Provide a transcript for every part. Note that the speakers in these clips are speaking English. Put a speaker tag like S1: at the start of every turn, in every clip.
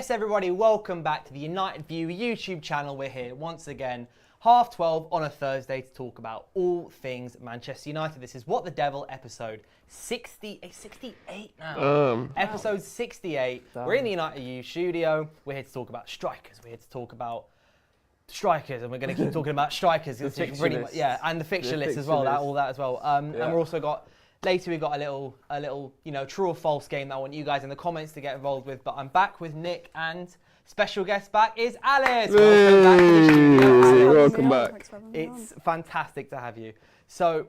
S1: Yes, everybody, welcome back to the United View YouTube channel. We're here once again, 12:30 on a Thursday to talk about all things Manchester United. This is What the Devil, episode 68 now. Episode 68. We're in the United View studio. We're here to talk about strikers. We're here to talk about strikers, and we're going to keep talking about strikers.
S2: The fixture
S1: pretty
S2: list.
S1: much, yeah, and the fixture list as well. All that as well. And we're also got. Later we've got a little, true or false game that I want you guys in the comments to get involved with. But I'm back with Nick, and special guest back is Alice. Welcome back to the studio, Alice.
S2: Welcome back.
S1: It's fantastic to have you. So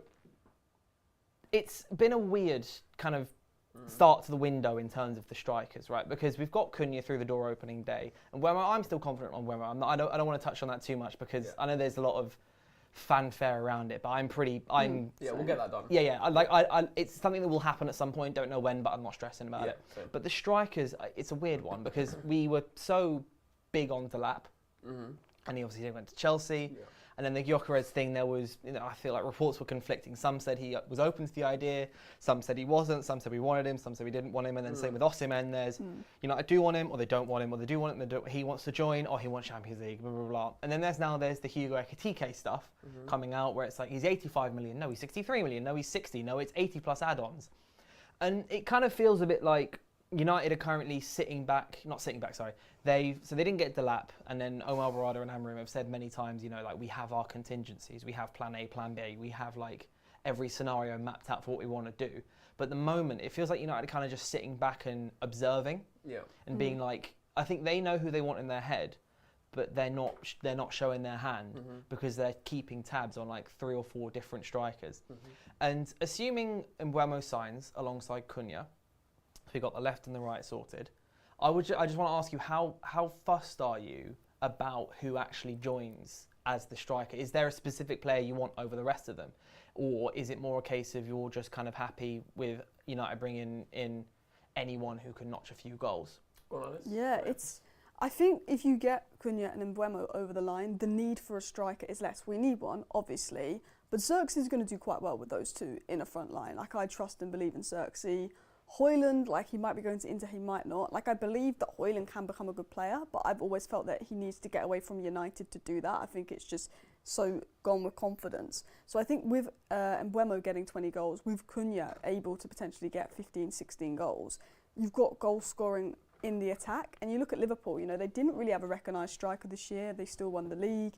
S1: it's been a weird kind of start to the window in terms of the strikers, right? Because we've got Cunha through the door opening day, and I'm still confident on Wemmer. I don't want to touch on that too much because I know there's a lot of fanfare around it, but we'll
S2: get that done.
S1: It's something that will happen at some point. Don't know when, but I'm not stressing about it. Same. But the strikers, it's a weird one because we were so big on Delap, and he obviously went to Chelsea. Yeah. And then the Gyökeres thing, there was, I feel like reports were conflicting. Some said he was open to the idea, some said he wasn't, some said we wanted him, some said we didn't want him, and then same with Osimhen, there's, I do want him, or they don't want him, or they do want him, he wants to join, or he wants Champions League, blah, blah, blah. And then there's the Hugo Ekitike stuff coming out, where it's like, he's 85 million, no, he's 63 million, no, he's 60, no, it's 80 plus add-ons. And it kind of feels a bit like United are currently they didn't get Delap, and then Omar Barada and Amorim have said many times, we have our contingencies, we have plan A, plan B, we have every scenario mapped out for what we want to do. But at the moment, it feels like United are kind of just sitting back and observing, and being like, I think they know who they want in their head, but they're not showing their hand because they're keeping tabs on 3 or 4 different strikers. And assuming Mbeumo signs alongside Cunha, so we got the left and the right sorted. I just want to ask you, how fussed are you about who actually joins as the striker? Is there a specific player you want over the rest of them? Or is it more a case of you're just kind of happy with United bringing in anyone who can notch a few goals?
S3: Yeah, I think if you get Cunha and Mbeumo over the line, the need for a striker is less. We need one, obviously, but Xerxes is going to do quite well with those two in a front line. I trust and believe in Xerxes. Højlund, he might be going to Inter, he might not. I believe that Højlund can become a good player, but I've always felt that he needs to get away from United to do that. I think it's just so gone with confidence. So I think with Mbeumo getting 20 goals, with Cunha able to potentially get 15, 16 goals, you've got goal scoring in the attack. And you look at Liverpool, they didn't really have a recognised striker this year. They still won the league.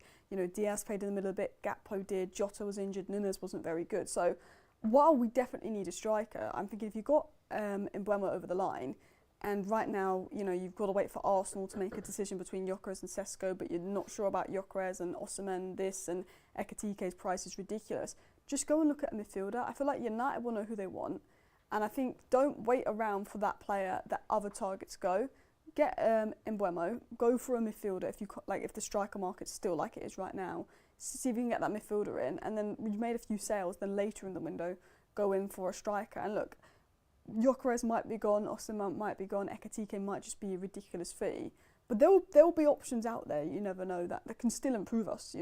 S3: Diaz played in the middle a bit, Gakpo did, Jota was injured, Nunes wasn't very good. So while we definitely need a striker, I'm thinking if you've got Mbeumo over the line, and right now, you've got to wait for Arsenal to make a decision between Gyökeres and Sesko, but you're not sure about Gyökeres and Osimhen, and Ekitike's price is ridiculous. Just go and look at a midfielder. I feel like United will know who they want, and I think don't wait around for that player that other targets go. Get Mbeumo, go for a midfielder if the striker market's still like it is right now. See if you can get that midfielder in, and then you've made a few sales, then later in the window, go in for a striker. And look, Gyökeres might be gone, Osimhen might be gone, Ekitike might just be a ridiculous fee. But there will be options out there, you never know, that can still improve us,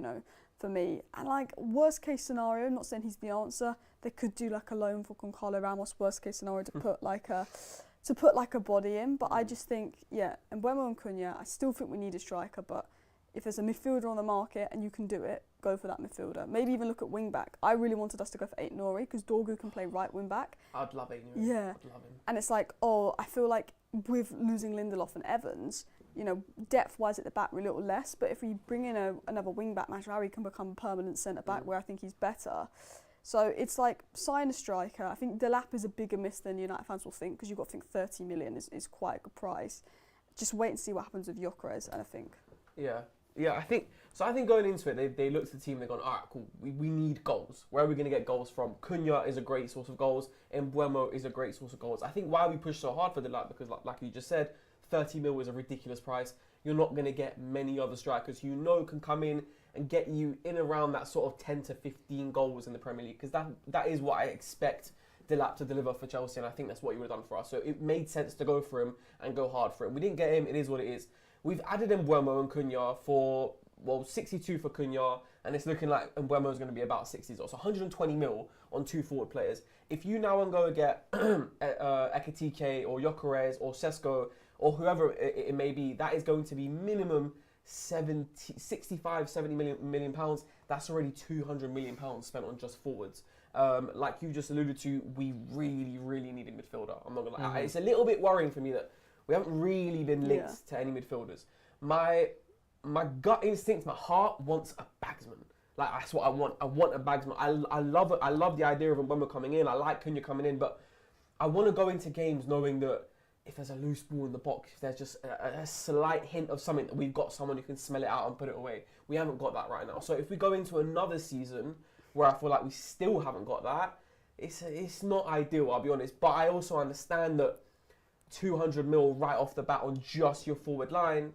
S3: for me. And worst case scenario, I'm not saying he's the answer, they could do a loan for Goncalo Ramos, worst case scenario, to put a body in. But I just think, Mbeumo and Cunha, I still think we need a striker, but if there's a midfielder on the market and you can do it, go for that midfielder. Maybe even look at wing back. I really wanted us to go for Aït-Nouri because Dorgu can play right wing back.
S2: I'd love Aït-Nouri.
S3: Yeah.
S2: I'd love him.
S3: And it's I feel like with losing Lindelof and Evans, depth-wise at the back we're a little less, but if we bring in another wing back, Mazraoui can become a permanent centre-back where I think he's better. So it's sign a striker. I think Delap is a bigger miss than United fans will think because you've got to think 30 million is quite a good price. Just wait and see what happens with Gyökeres, and I think.
S2: Yeah, I think going into it, they looked at the team, they've gone, all right, cool, we need goals. Where are we going to get goals from? Cunha is a great source of goals, and Mbeumo is a great source of goals. I think why we push so hard for the because like you just said, 30 mil is a ridiculous price. You're not going to get many other strikers who can come in and get you in around that sort of 10 to 15 goals in the Premier League, because that is what I expect Delap to deliver for Chelsea, and I think that's what he would have done for us. So it made sense to go for him and go hard for him. We didn't get him, it is what it is. We've added Mbeumo and Cunha for, 62 for Cunha, and it's looking like Mbeumo is going to be about 60 as well. So 120 mil on 2 forward players. If you now and go and get Ekitike or Gyökeres or Sesko or whoever it may be, that is going to be minimum 65, 70 million pounds. That's already 200 million pounds spent on just forwards. Like you just alluded to, we really, really need a midfielder. I'm not gonna lie. It's a little bit worrying for me that we haven't really been linked to any midfielders. My gut instinct, my heart wants a bagsman. Like that's what I want. I want a bagsman. I love it. I love the idea of when we're coming in. I like Cunha coming in, but I want to go into games knowing that if there's a loose ball in the box, if there's just a slight hint of something, that we've got someone who can smell it out and put it away. We haven't got that right now. So if we go into another season where I feel like we still haven't got that, it's not ideal, I'll be honest. But I also understand that 200 mil right off the bat on just your forward line,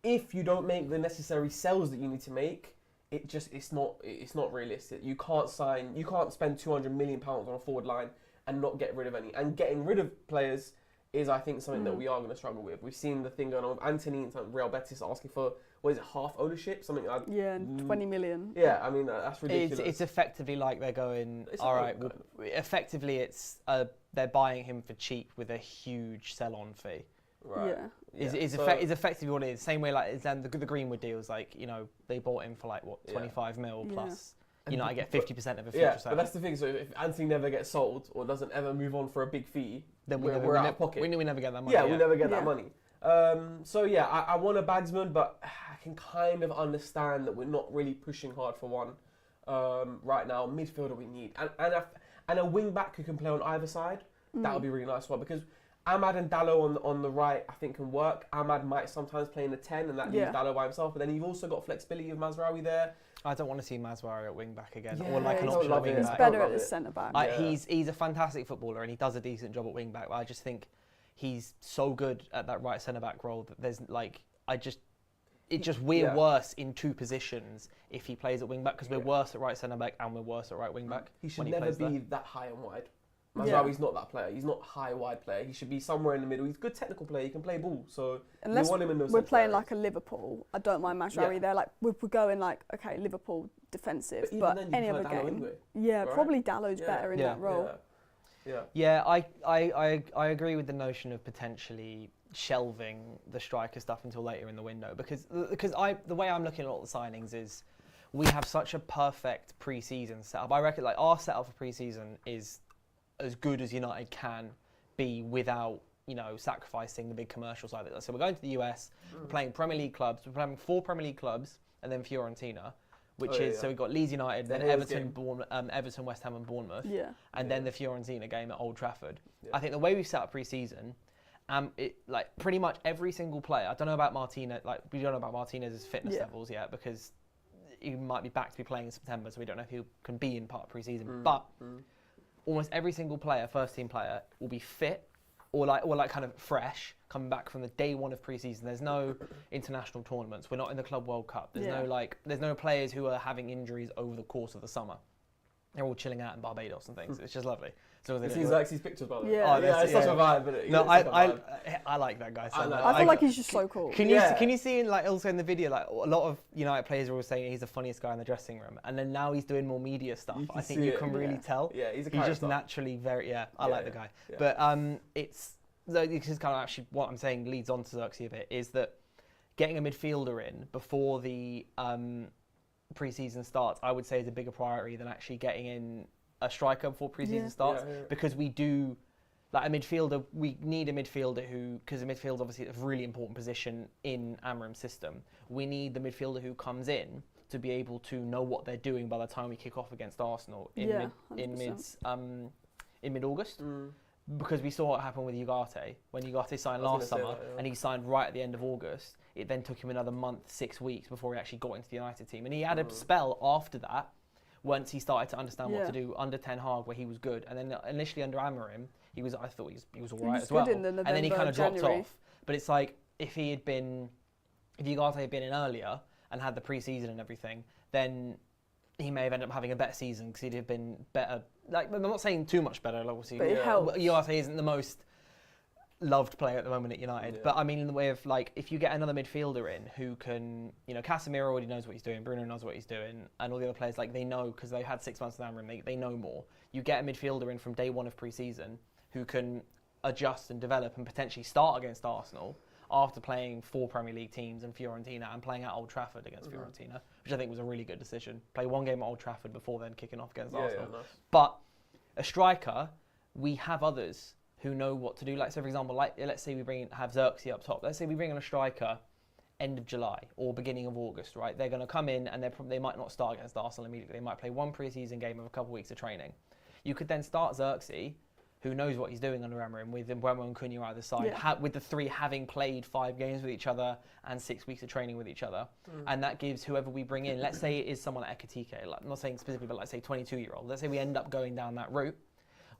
S2: if you don't make the necessary sales that you need to make, it's not realistic. You can't spend 200 million pounds on a forward line and not get rid of any. And getting rid of players is, I think, something that we are going to struggle with. We've seen the thing going on with Anthony in Real Betis asking for, what is it, half ownership? Something like
S3: 20 million.
S2: Yeah, I mean, that's ridiculous.
S1: It's effectively like they're going, all right, well, effectively it's they're buying him for cheap with a huge sell-on fee.
S2: Right.
S1: Yeah. Is effectively what it is. Same way like the Greenwood deals, like, you know, they bought him for like, what, 25 mil plus. You know, I get 50% of a future
S2: but that's the thing. So if Anthony never gets sold or doesn't ever move on for a big fee,
S1: then
S2: we're out of pocket.
S1: We never get that money.
S2: Yeah, we never get that money. I want a bagsman, but I can kind of understand that we're not really pushing hard for one right now. Midfielder we need, and a wing back who can play on either side. That would be really nice one, because Ahmad and Dalot on the right, I think, can work. Ahmad might sometimes play in the 10, and that leaves Dalot by himself. But then you've also got flexibility of Mazraoui there.
S1: I don't want to see Mazraoui at wing back again,
S3: Yeah,
S1: or like an
S3: he's
S1: option at wing
S3: He's
S1: back.
S3: better at the centre back.
S1: He's a fantastic footballer and he does a decent job at wing back. But I just think he's so good at that right centre back role that there's like we're worse in two positions if he plays at wing back, because we're worse at right centre back and we're worse at right wing back.
S2: He should never be that high and wide. Mazraoui's not that player. He's not a high wide player. He should be somewhere in the middle. He's a good technical player. He can play ball. So
S3: unless
S2: we want him in those
S3: we're playing like a Liverpool, I don't mind Mazraoui there. Like we're going like, okay, Liverpool defensive, but any other game, probably Dalot's better in that role.
S1: I agree with the notion of potentially shelving the striker stuff until later in the window, because the way I'm looking at all the signings is we have such a perfect pre-season setup. I reckon like our setup for pre-season is as good as United can be without, you know, sacrificing the big commercial side of it. So we're going to the US, we're playing Premier League clubs, we're playing 4 Premier League clubs and then Fiorentina, so we've got Leeds United, then Everton, West Ham and Bournemouth, and then the Fiorentina game at Old Trafford. I think the way we've set up pre-season, like pretty much every single player, I don't know about Martinez, like we don't know about Martinez's fitness levels yet, because he might be back to be playing in September, so we don't know if he can be in part of pre-season, but almost every single player, first team player, will be fit or like kind of fresh, coming back from the day one of pre-season. There's no international tournaments. We're not in the Club World Cup. There's no players who are having injuries over the course of the summer. They're all chilling out in Barbados and things. It's just lovely. So
S2: it seems like these pictures, by the way.
S3: It's
S2: such a vibe. But
S1: I like that guy. So much.
S3: I feel like he's just so cool.
S1: Can you see in like also in the video, like a lot of United players are always saying he's the funniest guy in the dressing room, and then now he's doing more media stuff. I think you can really tell.
S2: Yeah, he's
S1: just naturally very. I like the guy. Yeah. But this is kind of actually what I'm saying leads on to Xerxes a bit, is that getting a midfielder in before the pre-season starts, I would say, is a bigger priority than actually getting in a striker before pre-season starts, because we do like a midfielder. We need a midfielder because the midfield obviously is a really important position in Amram's system. We need the midfielder who comes in to be able to know what they're doing by the time we kick off against Arsenal in mid-August. Because we saw what happened with Ugarte when Ugarte signed last summer, and he signed right at the end of August. It then took him another month, 6 weeks before he actually got into the United team, and he had a spell after that. Once he started to understand what to do under Ten Hag, where he was good, and then initially under Amorim, I thought he was all right as well. And then he kind of dropped off. But it's like if Ugarte had been in earlier and had the pre-season and everything, then he may have ended up having a better season because he'd have been better. Like, I'm not saying too much better, obviously.
S3: But it helps.
S1: Ugarte isn't the most loved player at the moment at United. But I mean, in the way of like, if you get another midfielder in who can, Casemiro already knows what he's doing, Bruno knows what he's doing, and all the other players, like, they know because they've had 6 months with Amorim, they know more. You get a midfielder in from day one of pre-season who can adjust and develop and potentially start against Arsenal after playing 4 Premier League teams and Fiorentina and playing at Old Trafford against Fiorentina, which I think was a really good decision. Play 1 game at Old Trafford before then kicking off against Arsenal.
S2: Yeah, nice.
S1: But a striker, we have others who know what to do. Like, so for example, like let's say we have Xerxes up top. Let's say we bring in a striker end of July or beginning of August, right? They're going to come in and they might not start against Arsenal immediately. They might play 1 pre-season game of a couple of weeks of training. You could then start Xerxes, who knows what he's doing under Amorim, with Mbeumo and Cunha either side, with the 3 having played 5 games with each other and 6 weeks of training with each other. And that gives whoever we bring in, let's say it is someone like Ekitike, like, I'm not saying specifically, but let's say 22-year-old. Let's say we end up going down that route.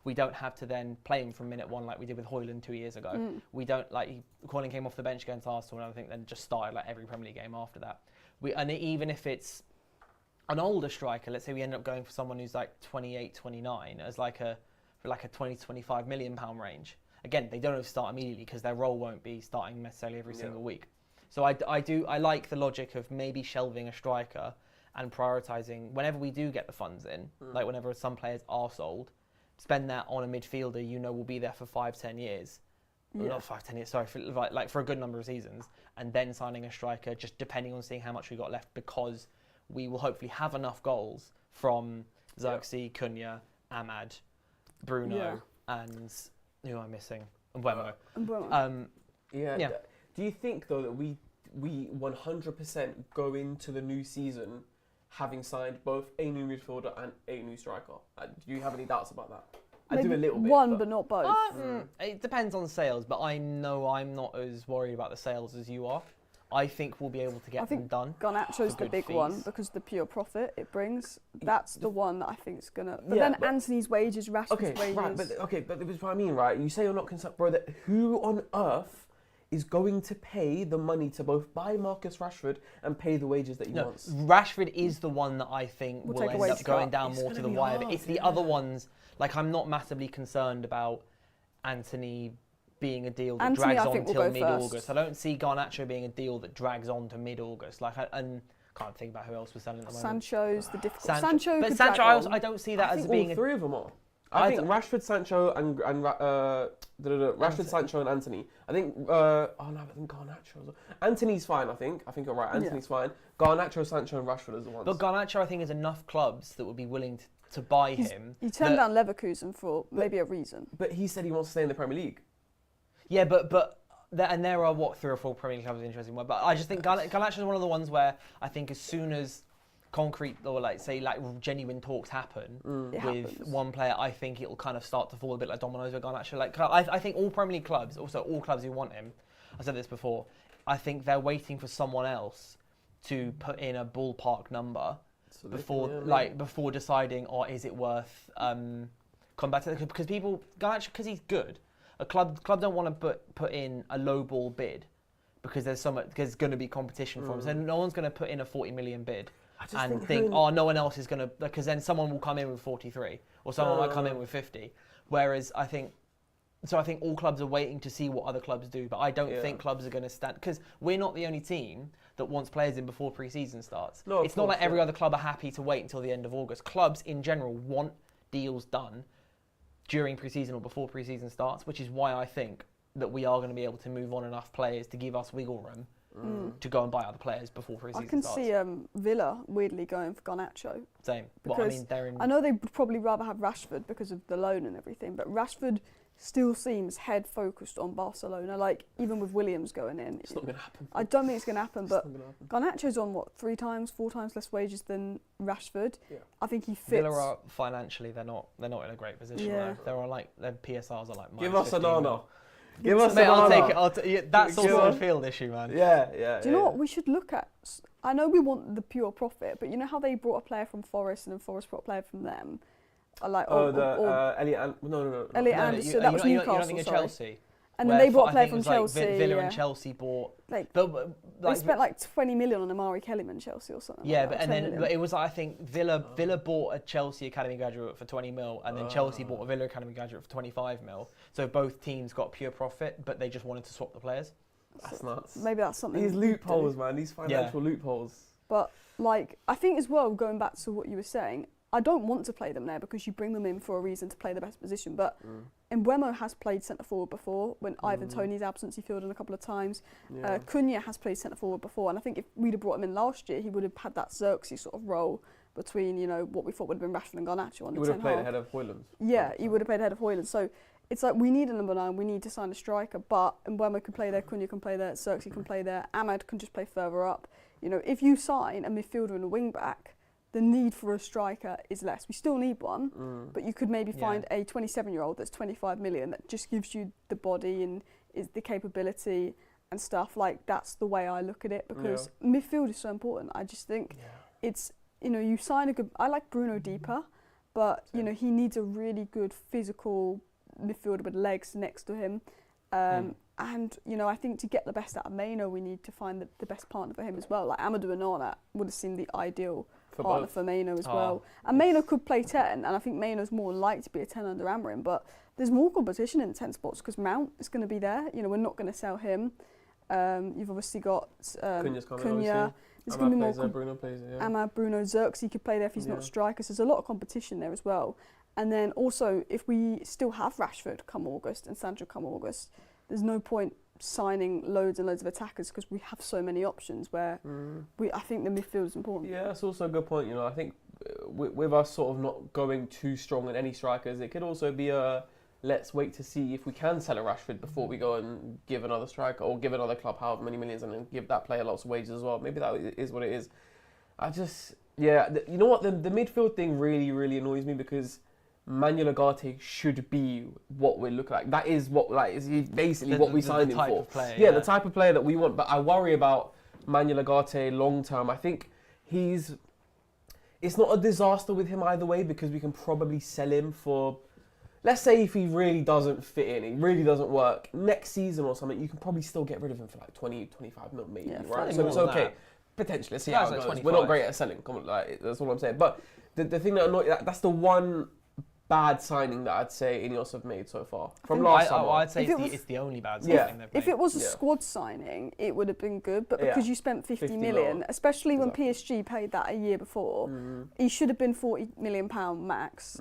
S1: We don't have to then play him from minute 1 like we did with Højlund 2 years ago. We don't, like, Højlund came off the bench against Arsenal and I think then just started like every Premier League game after that. And even if it's an older striker, let's say we end up going for someone who's like 28, 29 as like a 20 to 25 million pound range. Again, they don't have to start immediately because their role won't be starting necessarily every single week. So I like the logic of maybe shelving a striker and prioritising whenever we do get the funds in, like whenever some players are sold, spend that on a midfielder will be there for 5-10 years. Well, not 5-10 years, sorry, for a good number of seasons, and then signing a striker just depending on seeing how much we got left, because we will hopefully have enough goals from Xerxes, Cunha, Ahmad, Bruno, and who am I missing? Mbeumo.
S2: Do you think though that we 100% go into the new season having signed both a new midfielder and a new striker? Do you have any doubts about that?
S3: Maybe
S2: I do a little bit.
S3: One, but not both.
S1: It depends on sales, but I know I'm not as worried about the sales as you are. I think we'll be able to get them done.
S3: Garnacho's the big one because the pure profit it brings. That's the one that I think is gonna. But then Anthony's wages, Rashford's wages.
S2: Right, but this is what I mean, right? You say you're not concerned, bro. That who on earth is going to pay the money to both buy Marcus Rashford and pay the wages that he wants?
S1: Rashford is the one that I think will end up going down more to the wire. But it's the other ones. Like, I'm not massively concerned about Anthony being a deal that drags on till mid-August. I don't see Garnacho being a deal that drags on to mid-August. And can't think about who else we're selling at the moment.
S3: Sancho's the difficult.
S1: Sancho, I don't see that as being
S2: all 3 of them are. I think Rashford, Sancho, and Rashford, Sancho, and Anthony. I think. I think Garnacho. As well. Anthony's fine. I think you're right. Anthony's fine. Garnacho, Sancho, and Rashford is the ones.
S1: But Garnacho, I think, is enough clubs that would be willing to buy him.
S3: He turned down Leverkusen for maybe a reason.
S2: But he said he wants to stay in the Premier League.
S1: Yeah, but there are 3 or 4 Premier League clubs interesting. But I just think Garnacho is one of the ones where I think as soon as concrete or genuine talks happen with one player, I think it'll kind of start to fall a bit like dominoes with Garnacho. Like, I think all Premier League clubs, also all clubs who want him, I said this before, I think they're waiting for someone else to put in a ballpark number before deciding, is it worth coming back to it? Because Garnacho, because he's good, a club don't want to put in a low ball bid because there's going to be competition for him. So no one's going to put in a 40 million bid and think no one else is going to, because then someone will come in with 43 or someone might come in with 50. Whereas I think all clubs are waiting to see what other clubs do, but I don't think clubs are going to stand, because we're not the only team that wants players in before pre-season starts. It's not like every other club are happy to wait until the end of August. Clubs in general want deals done during pre-season or before pre-season starts, which is why I think that we are going to be able to move on enough players to give us wiggle room to go and buy other players before pre-season starts.
S3: I can see Villa weirdly going for Garnacho.
S1: Same.
S3: I know they would probably rather have Rashford because of the loan and everything, but Rashford still seems head focused on Barcelona. Like, even with Williams going in,
S2: it's not going to happen.
S3: I don't think it's going to happen. But Garnacho's on 3 times, 4 times less wages than Rashford. Yeah. I think he fits.
S1: Villa are financially, they're not in a great position. Yeah. They're on their PSRs are like.
S2: Give us a Nana.
S1: Give us a I'll take it. That's also a field issue, man.
S2: Yeah.
S3: Do you know what we should look at? I know we want the pure profit, but you know how they brought a player from Forest and then Forest brought a player from them.
S2: Elliot
S3: Anderson. That was Newcastle.
S1: You don't think of Chelsea?
S3: And then they brought a player from Chelsea.
S1: Villa and Chelsea bought.
S3: They spent 20 million on Amari Kellyman, Chelsea or something.
S1: Yeah, but it was I think Villa bought a Chelsea academy graduate for 20 mil, and then Chelsea bought a Villa academy graduate for 25 mil. So both teams got pure profit, but they just wanted to swap the players.
S2: That's nuts.
S3: Maybe that's something.
S2: These loopholes, man. These financial loopholes.
S3: But I think as well, going back to what you were saying, I don't want to play them there because you bring them in for a reason to play the best position. But Mbeumo has played centre forward before. When Ivan Toney's absence, he filled in a couple of times. Cunha has played centre forward before, and I think if we'd have brought him in last year, he would have had that Xerxes sort of role between, you know, what we thought would have been Rashford and Garnacho on the 10
S2: He would have played ahead of Højlund.
S3: Yeah, he would have played ahead of Højlund. So it's like we need a number 9, we need to sign a striker, but Mbeumo can play there, Cunha can play there, Xerxes can play there, Ahmad can just play further up. You know, if you sign a midfielder and a wing back, the need for a striker is less. We still need one, but you could maybe find a 27-year-old that's 25 million that just gives you the body and is the capability and stuff. Like, that's the way I look at it, because midfield is so important. I just think it's, you know, you sign a good... I like Bruno deeper, but, you know, he needs a really good physical midfielder with legs next to him. And, you know, I think to get the best out of Maino, we need to find the best partner for him as well. Like, Amadou Onana would have seemed the ideal partner for Maino as well. And Maino could play 10, and I think Maino's more likely to be a 10 under Amorim, but there's more competition in the 10 spots because Mount is going to be there. You know, we're not going to sell him. You've obviously got Cunha. There's going to be more.
S2: Bruno plays it,
S3: Ahmad, Bruno, Xerxes could play there if he's not a striker. So there's a lot of competition there as well. And then also, if we still have Rashford come August and Sancho come August, there's no point signing loads and loads of attackers because we have so many options where I think the midfield is important.
S2: Yeah, that's also a good point. You know, I think with us sort of not going too strong on any strikers, it could also be a let's wait to see if we can sell a Rashford before we go and give another striker or give another club however many millions and then give that player lots of wages as well. Maybe that is what it is. I just, you know what, the midfield thing really, really annoys me because Manuel Ugarte should be what we look like. That is what, like, is basically what we signed him for.
S1: Player,
S2: the type of player that we want. But I worry about Manuel Ugarte long term. I think it's not a disaster with him either way because we can probably sell him for, let's say if he really doesn't fit in, he really doesn't work, next season or something, you can probably still get rid of him for like 20, 25 mil maybe, right? So it's okay. Potentially, let's see how it goes. We're not great at selling, like, that's all I'm saying. But the thing that annoys, that's the one bad signing that I'd say Ineos have made so far from last summer.
S1: I'd say it's the only bad signing they've made.
S3: If it was a squad signing, it would have been good, but because you spent 50 million, especially when PSG paid that a year before, he should have been £40 million max.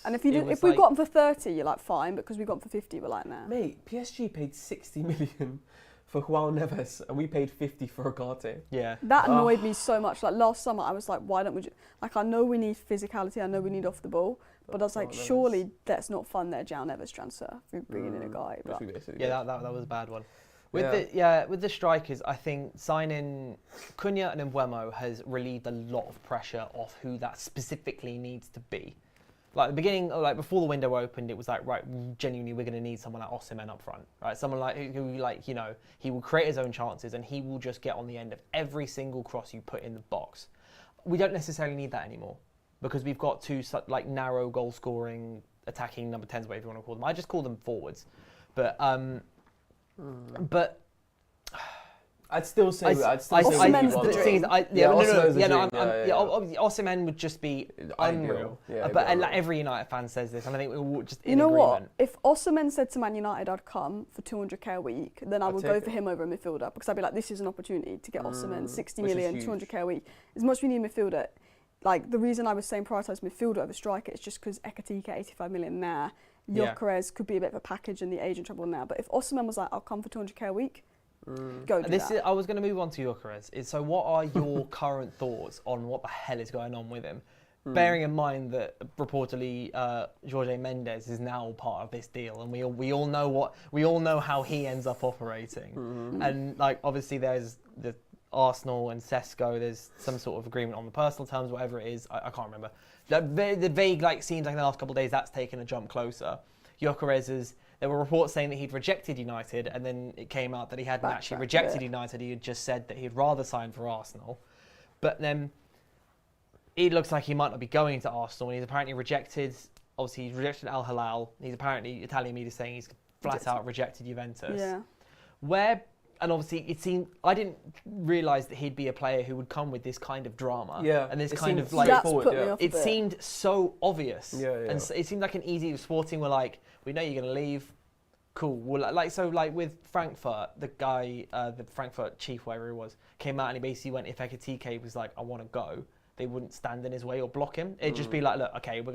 S3: And if we got him for 30, you're like, fine, but because we got him for 50, we're like, nah.
S2: Mate, PSG paid 60 million for João Neves, and we paid 50 for Ugarte.
S1: Yeah.
S3: That annoyed me so much. Like, last summer, I was like, why don't we like, I know we need physicality, I know we need off the ball, but I was like, surely let's not fund their João Neves transfer through bringing in a guy. But
S1: that was a bad one. With the strikers, I think signing Cunha and Mbeumo has relieved a lot of pressure off who that specifically needs to be. Like the beginning, like before the window opened, it was like, right, genuinely, we're going to need someone like Osimhen up front, right? Someone like who, like, you know, he will create his own chances and he will just get on the end of every single cross you put in the box. We don't necessarily need that anymore because we've got two like narrow goal scoring, attacking number 10s, whatever you want to call them. I just call them forwards, but
S2: I'd still say
S3: Osimhen
S1: would just be unreal. But like, every United fan says this, and I think we're all just in
S3: agreement.
S1: What?
S3: If Osimhen said to Man United, I'd come for 200k a week, then I would go for him over a midfielder because I'd be like, this is an opportunity to get Osimhen, 60 million, 200k a week. As much as we need a midfielder, like the reason I was saying prioritise midfielder over striker is just because Ekitike 85 million now, Gyökeres could be a bit of a package and the agent trouble now. But if Osimhen was like, I'll come for 200k a week, go do that.
S1: I was going to move on to Gyökeres. So what are your current thoughts on what the hell is going on with him? Bearing in mind that reportedly Jorge Mendes is now part of this deal, and we all know how he ends up operating. And like obviously there's the Arsenal and Sesko, there's some sort of agreement on the personal terms, whatever it is, I can't remember. The vague like seems like in the last couple of days that's taken a jump closer. Gyökeres there were reports saying that he'd rejected United, and then it came out that he hadn't actually rejected United. He had just said that he'd rather sign for Arsenal. But then it looks like he might not be going to Arsenal, and he's apparently rejected. Obviously, he's rejected Al Hilal. He's apparently, Italian media saying he's flat out rejected Juventus.
S3: Yeah.
S1: And obviously, it seemed I didn't realise that he'd be a player who would come with this kind of drama.
S2: Yeah.
S1: And this kind of like it seemed so obvious. And so it seemed like an easy Sporting were like, we know you're going to leave. Cool. Well, like with Frankfurt, the guy, the Frankfurt chief, whatever he was, came out and he basically went, if Ekitike was like, I want to go, they wouldn't stand in his way or block him. It'd just be like, look, okay, we're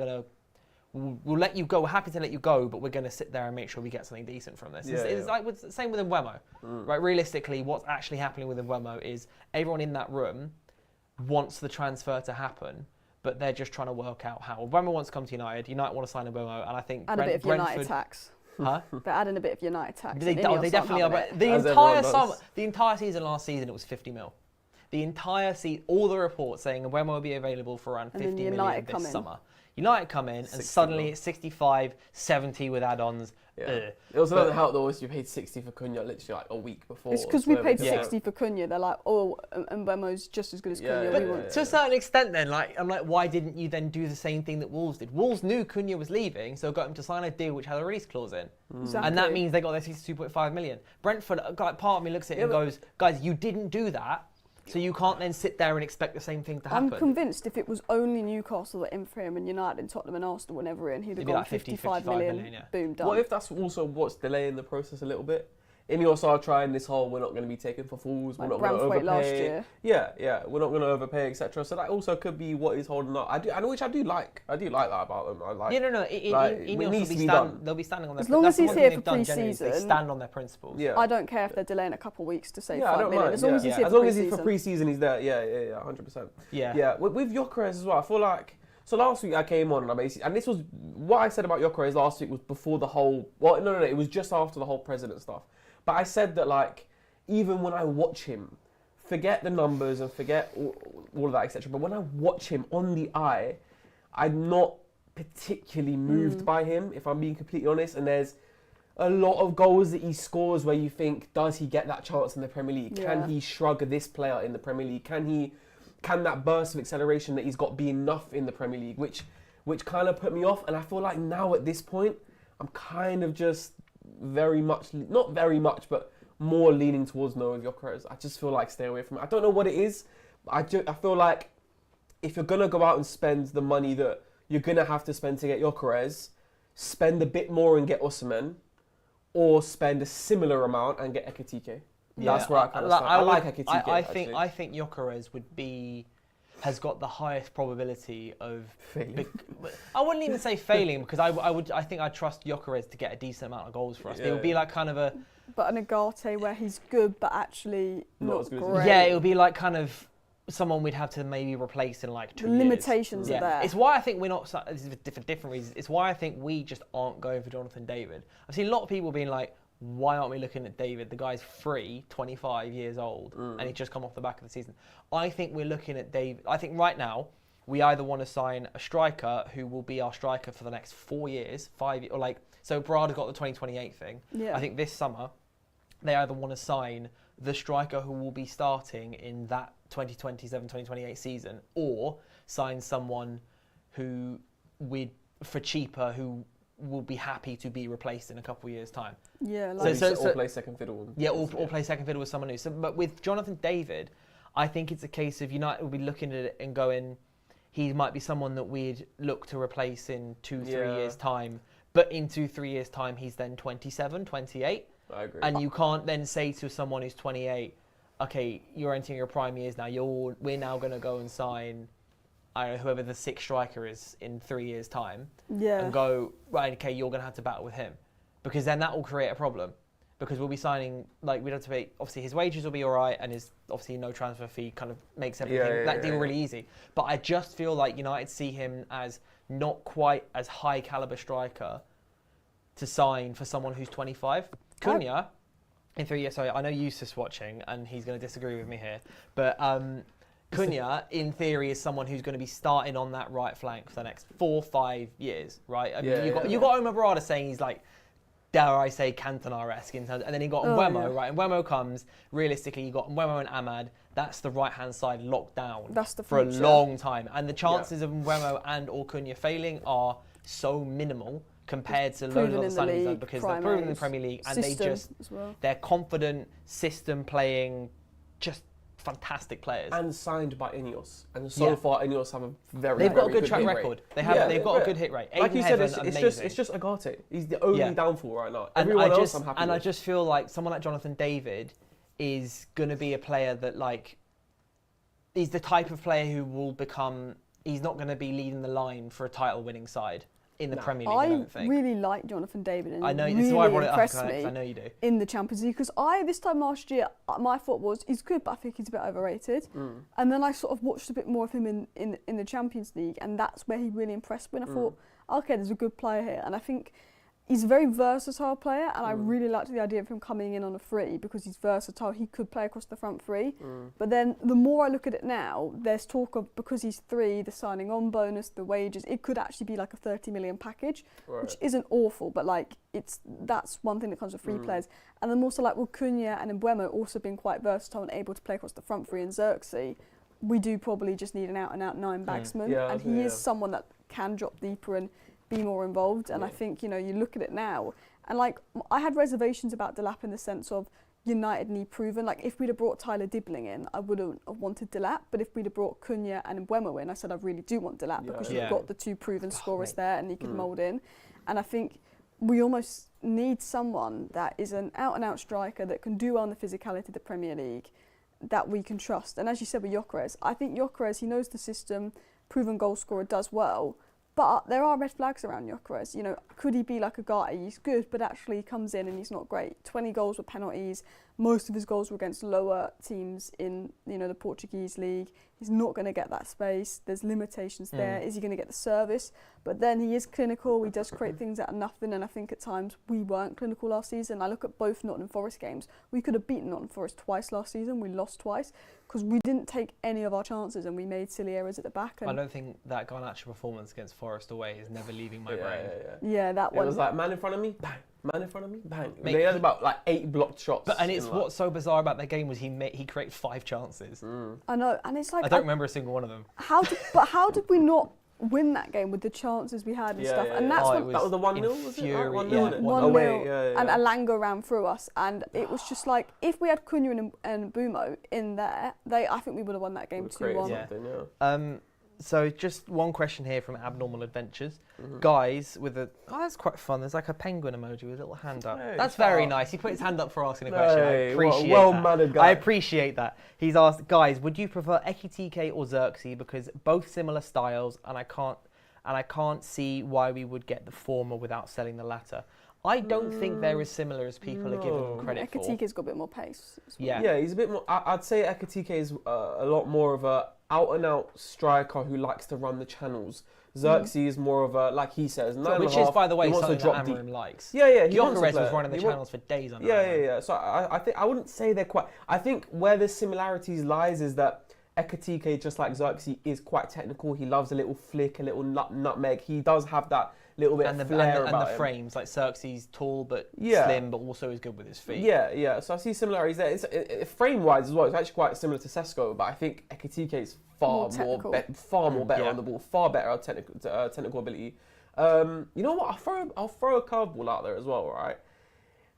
S1: we'll let you go. We're happy to let you go, but we're going to sit there and make sure we get something decent from this. It's like same with Mbeumo, right? Realistically, what's actually happening with Mbeumo is everyone in that room wants the transfer to happen, but they're just trying to work out how. Mbeumo wants to come to United. United want to sign Mbeumo, and I think
S3: Add a bit of United tax.
S1: Huh?
S3: They're adding a bit of United tax.
S1: They definitely are. But the entire season last season, it was 50 mil. The entire season, all the reports saying Mbeumo will be available for around 50 million this summer. United come in and suddenly it's 65, 70 with add-ons.
S2: Yeah. It also doesn't help though, you paid 60 for Cunha literally like a week before.
S3: It's because we paid 60 for Cunha. They're like, oh, Mbeumo's just as good as Cunha.
S1: But to a certain extent then, I'm like, why didn't you then do the same thing that Wolves did? Wolves knew Cunha was leaving, so got him to sign a deal which had a release clause in.
S3: Exactly.
S1: And that means they got their 62.5 million. Brentford, part of me looks at it and goes, guys, you didn't do that. So you can't then sit there and expect the same thing to happen.
S3: I'm convinced if it was only Newcastle that in for him and United and Tottenham and Arsenal were never in, he'd have gone like 55 million, boom, done.
S2: What if that's also what's delaying the process a little bit? Ineos are trying this whole, we're not going to be taken for fools, we're not going to overpay.
S3: Last year.
S2: Yeah, we're not going to overpay, etc. So that also could be what is holding up. Which I do like. I do like that about them.
S1: Ineos they'll be standing on their.
S3: As long as he's here for pre-season,
S1: they stand on their principles.
S3: Yeah. I don't care if they're delaying a couple of weeks to save 5
S2: I don't
S3: million.
S2: mind.
S3: As long as he's here
S2: for pre-season, he's there. Yeah, 100%.
S1: Yeah.
S2: With Gyökeres as well, I feel like. So last week I came on and this was what I said about Gyökeres last week was before the whole. Well, no, it was just after the whole president stuff. But I said that, like, even when I watch him, forget the numbers and forget all of that, etc. But when I watch him on the eye, I'm not particularly moved by him, if I'm being completely honest. And there's a lot of goals that he scores where you think, does he get that chance in the Premier League?
S3: Yeah.
S2: Can he shrug this player in the Premier League? Can that burst of acceleration that he's got be enough in the Premier League? Which kind of put me off. And I feel like now at this point, I'm kind of just not very much, but more leaning towards no with Gyökeres. I just feel like stay away from it. I don't know what it is. I feel like if you're going to go out and spend the money that you're going to have to spend to get Gyökeres, spend a bit more and get Osimhen, or spend a similar amount and get Ekitike. That's where I kind of start. I like Ekitike.
S1: I think Gyökeres has got the highest probability of I wouldn't even say failing because I think I trust Gyökeres to get a decent amount of goals for us. It would be like kind of
S3: an Agate where he's good but actually not
S2: as good
S3: great.
S1: Yeah, it would be like kind of someone we'd have to maybe replace in like 2 years.
S3: Limitations are there.
S1: It's why I think we're not. This is for different reasons. It's why I think we just aren't going for Jonathan David. I've seen a lot of people being like, why aren't we looking at David? The guy's free, 25 years old, and he's just come off the back of the season. I think we're looking at David. I think right now, we either want to sign a striker who will be our striker for the next 4 years, 5 years, or like, so Brad got the 2028 thing.
S3: Yeah.
S1: I think this summer, they either want to sign the striker who will be starting in that 2027-2028 season, or sign someone who for cheaper, who will be happy to be replaced in a couple of years' time.
S3: Yeah,
S2: like or play second fiddle.
S1: Yeah, or play second fiddle with someone new. So, but with Jonathan David, I think it's a case of United will be looking at it and going, he might be someone that we'd look to replace in 2-3 years' time. But in 2-3 years' time, he's then 27, 28.
S2: I agree.
S1: And you can't then say to someone who's 28, okay, you're entering your prime years now. We're now going to go and sign, I don't know, whoever the sixth striker is in 3 years' time, and go, right, okay, you're going to have to battle with him. Because then that will create a problem. Because we'll be signing, like, we'd have to pay, obviously his wages will be all right, and his, obviously, no transfer fee kind of makes everything, deal really easy. But I just feel like United see him as not quite as high caliber striker to sign for someone who's 25. Cunha, in 3 years, sorry, I know Yusuf's watching, and he's going to disagree with me here, but Cunha, in theory, is someone who's going to be starting on that right flank for the next 4-5 years, right? I mean, you got Omar Barada saying he's like, dare I say, Cantona-esque in terms, and then you got Mbeumo, right? And Mbeumo comes, realistically, you got Mbeumo and Ahmad. That's the right-hand side locked down for a long time. And the chances of Mbeumo and or Cunha failing are so minimal compared to loads of other signings because they're proven in the Premier League and they're confident, system-playing, just fantastic players.
S2: And signed by Ineos. And so far, Ineos have a
S1: They've got a good track record. They've got a good hit rate.
S2: Like you said, it's just Agate. He's the only downfall right now. Everyone else, I'm happy with.
S1: I just feel like someone like Jonathan David is going to be a player that, like, he's the type of player who will become, he's not going to be leading the line for a title-winning side. in the
S2: Nah.
S1: Premier League. I
S3: I
S1: don't think.
S3: really like Jonathan David, and
S1: I know
S3: he
S1: this is
S3: really
S1: why I brought it up
S3: impressed
S1: because
S3: me
S1: I know you do.
S3: in the Champions League. Because this time last year, my thought was he's good, but I think he's a bit overrated. And then I sort of watched a bit more of him in the Champions League, and that's where he really impressed me. And I thought, okay, there's a good player here, and I think he's a very versatile player, and I really liked the idea of him coming in on a free because he's versatile. He could play across the front three. But then the more I look at it now, there's talk of, because he's 3, the signing on bonus, the wages, it could actually be like a 30 million package, which isn't awful, but like that's one thing that comes with free players. And then also like, well, Cunha and Mbeumo also been quite versatile and able to play across the front three, and Xerxes, we do probably just need an out-and-out 9 bagsman, and he is someone that can drop deeper and be more involved. And I think, you look at it now, and like I had reservations about Delap in the sense of United need proven. Like if we'd have brought Tyler Dibbling in, I wouldn't have wanted Delap, but if we'd have brought Cunha and Mbeumo in, I said I really do want Delap because you've got the 2 proven scorers there and he could mould in. And I think we almost need someone that is an out-and-out striker that can do well in the physicality of the Premier League, that we can trust. And as you said with Gyökeres, I think Gyökeres, he knows the system, proven goal scorer, does well. But there are red flags around Gyökeres. Could he be like a guy? He's good, but actually he comes in and he's not great. 20 goals with penalties. Most of his goals were against lower teams in, the Portuguese league. He's not going to get that space. There's limitations there. Is he going to get the service? But then he is clinical. He does create things out of nothing. And I think at times we weren't clinical last season. I look at both Nottingham Forest games. We could have beaten Nottingham Forest twice last season. We lost twice because we didn't take any of our chances and we made silly errors at the back. And
S1: I don't think that Garnacho performance against Forest away is never leaving my brain.
S3: Yeah, that one.
S2: It was like man in front of me, bang. Man in front of me, bang.
S1: Mate,
S2: They had about like 8 blocked shots.
S1: And it's what's so bizarre about that game was he created 5 chances.
S3: I know, and it's like
S1: I don't remember a single one of them.
S3: how did we not win that game with the chances we had and stuff? And that's
S2: that was the 1-0, was it? 1-0,
S3: 1-0, and Alanga ran through us, and it was just like if we had Cunha and Mbeumo in there, I think we would have won that game 2-1.
S1: So just one question here from Abnormal Adventures. Guys, that's quite fun. There's like a penguin emoji with a little hand up.
S2: Hey,
S1: that's very nice. He put his hand up for asking a question. I
S2: Hey,
S1: appreciate
S2: well-mannered
S1: that.
S2: guy.
S1: I appreciate that. He's asked, guys, would you prefer Ekitike or Xerxes? Because both similar styles, and I can't see why we would get the former without selling the latter. I don't think they're as similar as people are giving them credit for.
S3: Ekitike's got a bit more pace.
S2: Yeah, he's a bit more. I'd say Ekitike is a lot more of a out-and-out striker who likes to run the channels. Xerxes is more of a, like he says, 9.5.
S1: Which is, by the way,
S2: he wants
S1: something
S2: to drop
S1: that
S2: deep.
S1: Amorim likes.
S2: Yeah.
S1: Gyökeres was running the channels for days on end.
S2: Yeah. So I think I wouldn't say they're quite. I think where the similarities lies is that Ekitike, just like Xerxes, is quite technical. He loves a little flick, a little nutmeg. He does have that little bit of flair
S1: and the
S2: him.
S1: frames, like Xerxes, tall but slim, but also is good with his feet.
S2: Yeah. So I see similarities there. Frame-wise as well, it's actually quite similar to Sesko, but I think Ekitike is far more better on the ball, far better at technical ability. You know what? I'll throw a curveball out there as well, right?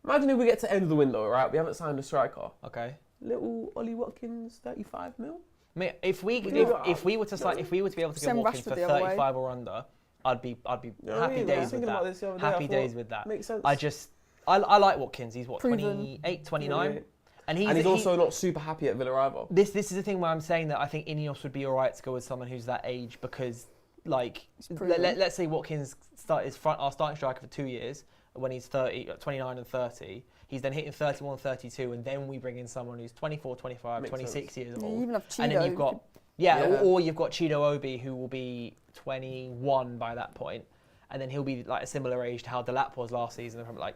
S2: Imagine if we get to the end of the window, right? We haven't signed a striker.
S1: Okay.
S2: Little Ollie Watkins, 35 mil.
S1: Mate, if we were to be able to get Watkins for 35 or under, I'd be happy days with that. Happy days with that.
S2: Makes sense.
S1: I like Watkins. He's what, 28, 29?
S2: Yeah.
S1: And
S2: he's also not super happy at Villa either.
S1: This is the thing where I'm saying that I think Ineos would be alright to go with someone who's that age because, like, let's say Watkins our starting striker for 2 years when he's 29 and 30. He's then hitting 31, 32, and then we bring in someone who's 24, 25,
S2: Makes
S1: 26
S2: sense.
S1: years old.
S3: You even have Cheeto.
S1: And then you've got, or you've got Cheeto Obi, who will be 21 by that point. And then he'll be like a similar age to how Delap was last season. I'm like,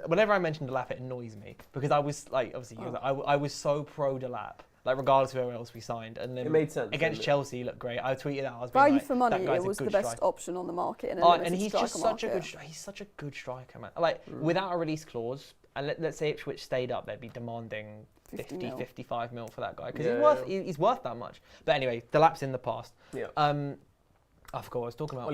S1: whenever I mention Delap, it annoys me because I was like, obviously, I was so pro Delap, like regardless of who else we signed. And then
S2: it made sense
S1: against Chelsea, he looked great. I tweeted out, I was
S3: value
S1: like,
S3: for money.
S1: That
S3: It was the best option on the market,
S1: and he's just such a good striker, man. Like without a release clause, and let's say Ipswich stayed up, they'd be demanding 50, 55 mil for that guy because he's worth that much. But anyway, Delap's in the past.
S2: Yeah.
S1: I forgot what I was talking about.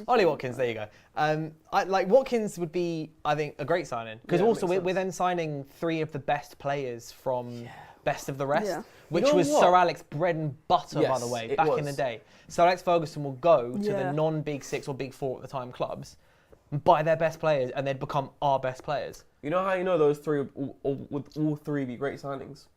S2: Ollie
S1: Watkins, there you go. Watkins would be, I think, a great signing. Because also we're then signing 3 of the best players from best of the rest, which was Sir Alex bread and butter, by the way, back in the day. Sir Alex Ferguson will go to the non-Big 6 or Big 4 at the time clubs, buy their best players, and they'd become our best players.
S2: You know how you know those 3 would all 3 be great signings?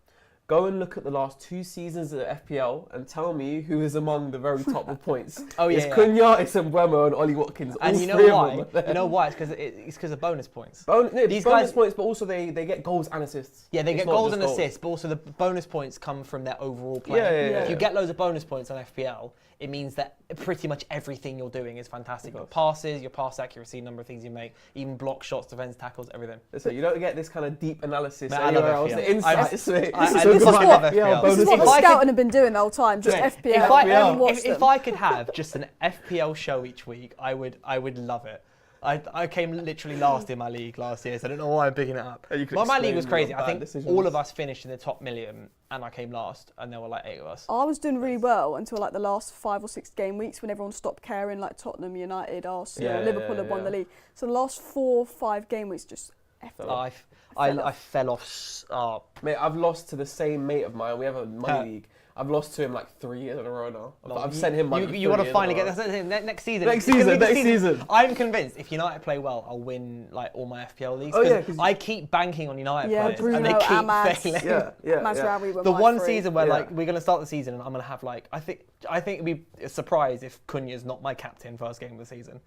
S2: Go and look at the last 2 seasons of the FPL and tell me who is among the very top of points.
S1: Oh yeah,
S2: It's
S1: yeah.
S2: Cunha, it's Mbeumo, and Ollie Watkins.
S1: And
S2: All
S1: you know
S2: three of
S1: why?
S2: them are there.
S1: You know why? It's because of bonus points.
S2: These bonus points, but also they get goals and assists.
S1: Yeah, they
S2: It's
S1: get
S2: not
S1: goals
S2: just
S1: and assists, but also the bonus points come from their overall play.
S2: Yeah.
S1: If you get loads of bonus points on FPL, it means that pretty much everything you're doing is fantastic. Your passes, your pass accuracy, number of things you make, even block shots, defense tackles, everything.
S2: So you don't get this kind of deep analysis
S1: Man, I love
S2: anywhere else.
S1: FPL.
S2: The insights, mate.
S1: I
S3: This is
S1: fucking
S3: what-
S1: love FPL.
S3: This is
S2: bonus
S3: what the
S1: If I could-
S3: scouting have been doing the whole time, just
S1: Mate,
S3: FPL. and watch
S1: if
S3: them.
S1: I could have just an FPL show each week, I would love it. I came literally last in my league last year, so I don't know why I'm picking it up.
S2: And you could
S1: My league
S2: explain
S1: was
S2: your
S1: crazy. I
S2: bad
S1: think
S2: decisions.
S1: all of us finished in the top million, and I came last, and there were like 8 of us.
S3: I was doing really well until like the last 5 or 6 game weeks when everyone stopped caring, like Tottenham, United, Arsenal,
S2: Yeah,
S3: Liverpool had won the league. So the last 4 or 5 game weeks just
S1: I fell off.
S2: Mate, I've lost to the same mate of mine. We have a money league. I've lost to him like 3 years in a row now. I've sent him money.
S1: You want to finally get that next season.
S2: Next
S1: It's gonna be the
S2: season.
S1: I'm convinced if United play well, I'll win like all my FPL leagues.
S2: Oh, yeah,
S1: 'cause
S2: 'cause-
S1: I keep banking on United players,
S3: Bruno,
S1: and they keep
S3: Ahmad,
S1: failing.
S2: Yeah.
S3: Mazraoui were
S1: The
S3: my
S1: one
S3: 3.
S1: season where
S2: Yeah.
S1: like we're gonna start the season, and I'm gonna have like I think it'd be a surprise if Cunha's not my captain first game of the season.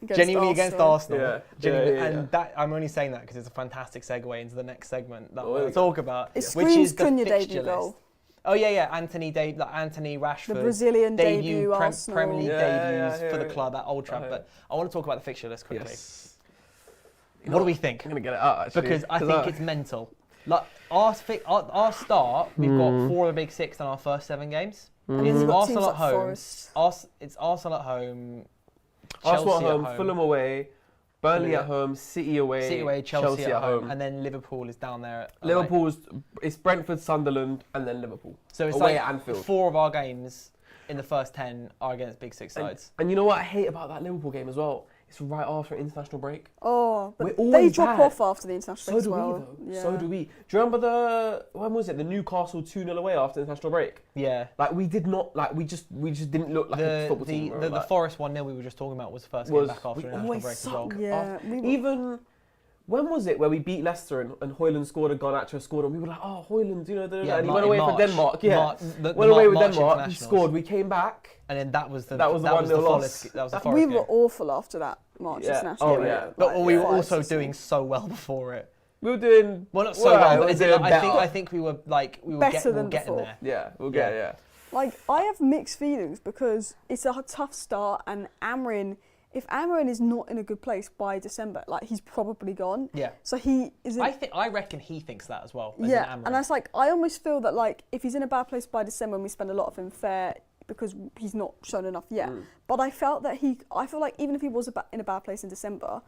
S1: Genuinely against Arsenal.
S2: Yeah.
S1: Genuinely,
S2: Yeah.
S1: and that I'm only saying that because it's a fantastic segue into the next segment that
S2: Oh,
S1: we'll
S2: yeah.
S1: talk about,
S3: It
S1: which
S3: screams
S1: is the
S3: Cunha
S1: fixture
S3: debut
S1: list.
S3: goal.
S1: Oh yeah, Anthony Rashford,
S3: The Brazilian debut, Arsenal.
S1: Premier League debuts for the
S2: yeah.
S1: club at Old Trafford.
S2: yeah.
S1: But I want to talk about the fixture list quickly.
S2: Yes.
S1: What do we think?
S2: I'm gonna get it out actually
S1: Because I think it's mental. Like our start, we've got 4 of the big 6 in our first 7 games. And it's
S3: We've got
S1: Arsenal
S3: teams
S1: at
S3: like
S1: home.
S3: Forest.
S1: It's Arsenal at home.
S2: Arsenal
S1: Chelsea
S2: at home, Fulham away, Burnley at home, City away,
S1: Chelsea at home, and then Liverpool is down there.
S2: It's Brentford, Sunderland, and then Liverpool.
S1: So it's
S2: away
S1: like
S2: at Anfield.
S1: 4 of our games in the first 10 are against big 6 sides.
S2: And you know what I hate about that Liverpool game as well? It's right after an international break.
S3: Oh,
S2: We're
S3: but they
S2: always
S3: drop
S2: bad.
S3: off after the international
S2: So
S3: break as
S2: do we
S3: well.
S2: though.
S3: Yeah.
S2: So do we. Do you remember when was it? The Newcastle 2-0 away after the international break.
S1: Yeah.
S2: Like we did not we just didn't look like a football team.
S1: The Forest 1-0 we were just talking about was the first game back after an international break as well.
S3: Yeah,
S2: Even when was it where we beat Leicester and Hoyland scored and Garnacho scored and we were like, oh, Hoyland, and he went away for Denmark. Yeah, went away with Denmark. He scored. We came back.
S1: And then that was the
S2: 1-0 loss.
S1: That was the Forest
S3: we
S1: game.
S3: were awful after that March international.
S2: Oh
S3: break.
S2: yeah.
S1: But we were
S3: Like,
S1: also
S3: it's-
S1: doing so well before it.
S2: We were doing
S1: Well, not so well, but
S2: we
S1: as
S2: were
S1: in,
S2: doing
S1: I think we were
S3: Better than
S1: getting
S3: before.
S1: there.
S2: Yeah, we'll get it.
S3: Like, I have mixed feelings because it's a tough start, and if Amarin is not in a good place by December, like, he's probably gone.
S1: Yeah.
S3: So he is.
S1: I reckon he thinks that as well. As
S3: Yeah,
S1: in Amarin.
S3: and that's like, I almost feel that, like, if he's in a bad place by December and we spend a lot of him fair because he's not shown enough yet. But I feel like even if he was in a bad place in December,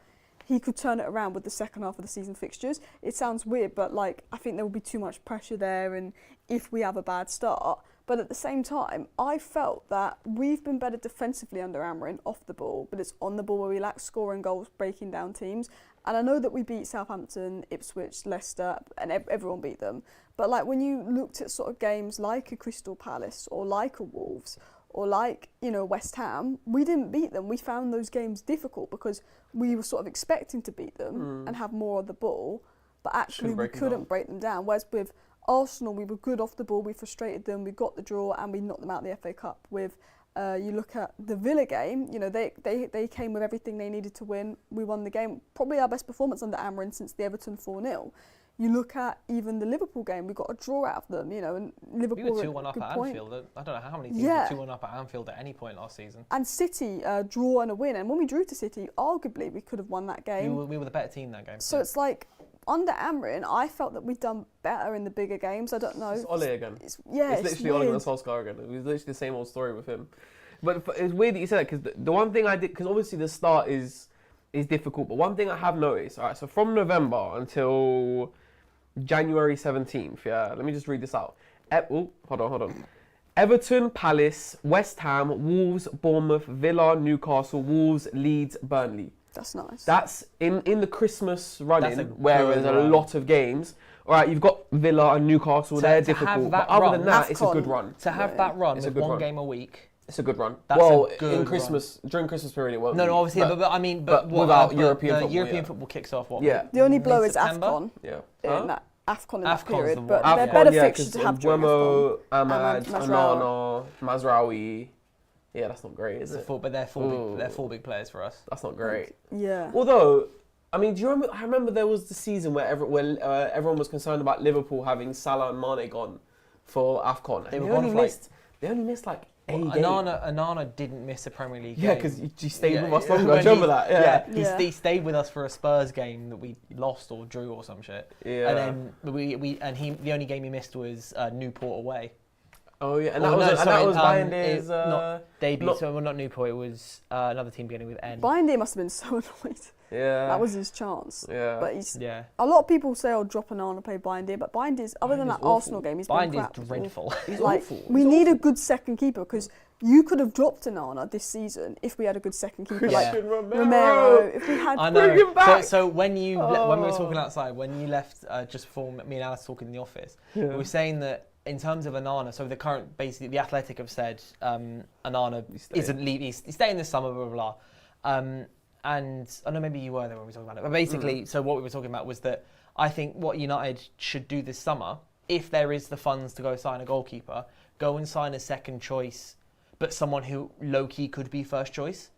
S3: he could turn it around with the second half of the season fixtures. It sounds weird, but like, I think there will be too much pressure there, and if we have a bad start. But at the same time, I felt that we've been better defensively under Amarin off the ball, but it's on the ball where we lack scoring goals, breaking down teams. And I know that we beat Southampton, Ipswich, Leicester, and everyone beat them. But like, when you looked at sort of games like a Crystal Palace or like a Wolves or like, West Ham, we didn't beat them. We found those games difficult because we were sort of expecting to beat them and have more of the ball, but actually we couldn't break them down. Whereas with Arsenal, we were good off the ball, we frustrated them, we got the draw, and we knocked them out of the FA Cup. With you look at the Villa game, they came with everything they needed to win. We won the game. Probably our best performance under Amarin since the Everton 4-0. You look at even the Liverpool game, we got a draw out of them, and Liverpool
S1: we were
S3: were
S1: 2-1 up at Anfield. I don't know how many teams were 2-1 up at Anfield at any point last season.
S3: And City draw and a win, and when we drew to City, arguably we could have won that game.
S1: We were the better team that game.
S3: So it's like, under Amarin, I felt that we'd done better in the bigger games. I don't know.
S2: It's Ole again.
S3: It's
S2: literally Ole and Solskjaer again. It was literally the same old story with him. But it's weird that you said that, because the one thing I did, because obviously the start is difficult, but one thing I have noticed, all right, so from November until January 17th, let me just read this out. Hold on. Everton, Palace, West Ham, Wolves, Bournemouth, Villa, Newcastle, Wolves, Leeds, Burnley.
S3: That's nice.
S2: That's in the Christmas run-in,
S1: That's
S2: where there's a lot of games. All right, you've got Villa and Newcastle, they're difficult. But other than that, it's a good run.
S1: To have that run with one
S2: run.
S1: game a week.
S2: It's a good run.
S1: That's
S2: well,
S1: a good
S2: in Christmas, during Christmas period, it won't.
S1: No, obviously, but
S2: without
S1: what,
S2: European football.
S1: European football kicks off what?
S2: Yeah.
S3: The only blow is
S1: September?
S3: AFCON.
S2: Yeah.
S3: In that AFCON in that
S1: AFCON's
S3: period,
S1: the
S3: but
S1: one.
S3: they're
S1: AFCON,
S3: better
S2: yeah,
S3: fixtures
S2: 'cause
S3: to have during AFCON.
S2: Mbeumo, Ahmad,
S3: Mazraoui.
S2: Onana, Mazraoui. Yeah, that's not great, is it?
S1: But they're four big players for us.
S2: That's not great.
S3: Yeah.
S2: Although, I mean, do you remember? I remember there was the season where everyone was concerned about Liverpool having Salah and Mane gone for AFCON.
S1: They
S2: And
S1: were gone for, like-
S2: they only missed like a
S1: Well,
S2: game.
S1: Onana didn't miss a Premier League
S2: Yeah,
S1: game.
S2: because he stayed with us
S1: when
S2: longer. Do you remember that? Yeah.
S3: Yeah.
S1: He stayed with us for a Spurs game that we lost or drew or some shit.
S2: Yeah.
S1: And then the only game he missed was Newport away.
S2: Oh yeah, and
S1: Oh,
S2: that was
S1: no,
S2: and
S1: sorry,
S2: that was Bayern's
S1: not debut.
S2: not-
S1: So not Newport. It was another team beginning with N.
S3: Bayern must have been so annoyed.
S2: yeah.
S3: That was his chance.
S2: yeah.
S3: But he's
S1: Yeah,
S3: a lot of people say, "Oh, drop Onana, play Bayern." But Bayern other than
S2: Bayern
S3: that
S2: is awful.
S3: Arsenal game, he's been
S1: Bayern
S3: crap.
S1: is dreadful.
S2: He's
S3: Like,
S2: awful.
S3: we
S2: He's
S3: need
S2: awful.
S3: a good second keeper because you could have dropped Onana this season if we had a good second keeper like
S2: Christian
S3: Romero. If we had
S1: I
S2: Bring
S1: know.
S2: him back.
S1: So when we were
S2: Oh.
S1: talking outside, when you left just before me and Alice talking in the office,
S2: Yeah.
S1: we were saying that in terms of Onana, so basically the Athletic have said Onana
S2: He's staying.
S1: isn't leaving. He's staying this summer, blah blah blah. And I know maybe you were there when we were talking about it, but basically, so what we were talking about was that I think what United should do this summer, if there is the funds to go sign a goalkeeper, go and sign a second choice, but someone who low key could be first choice,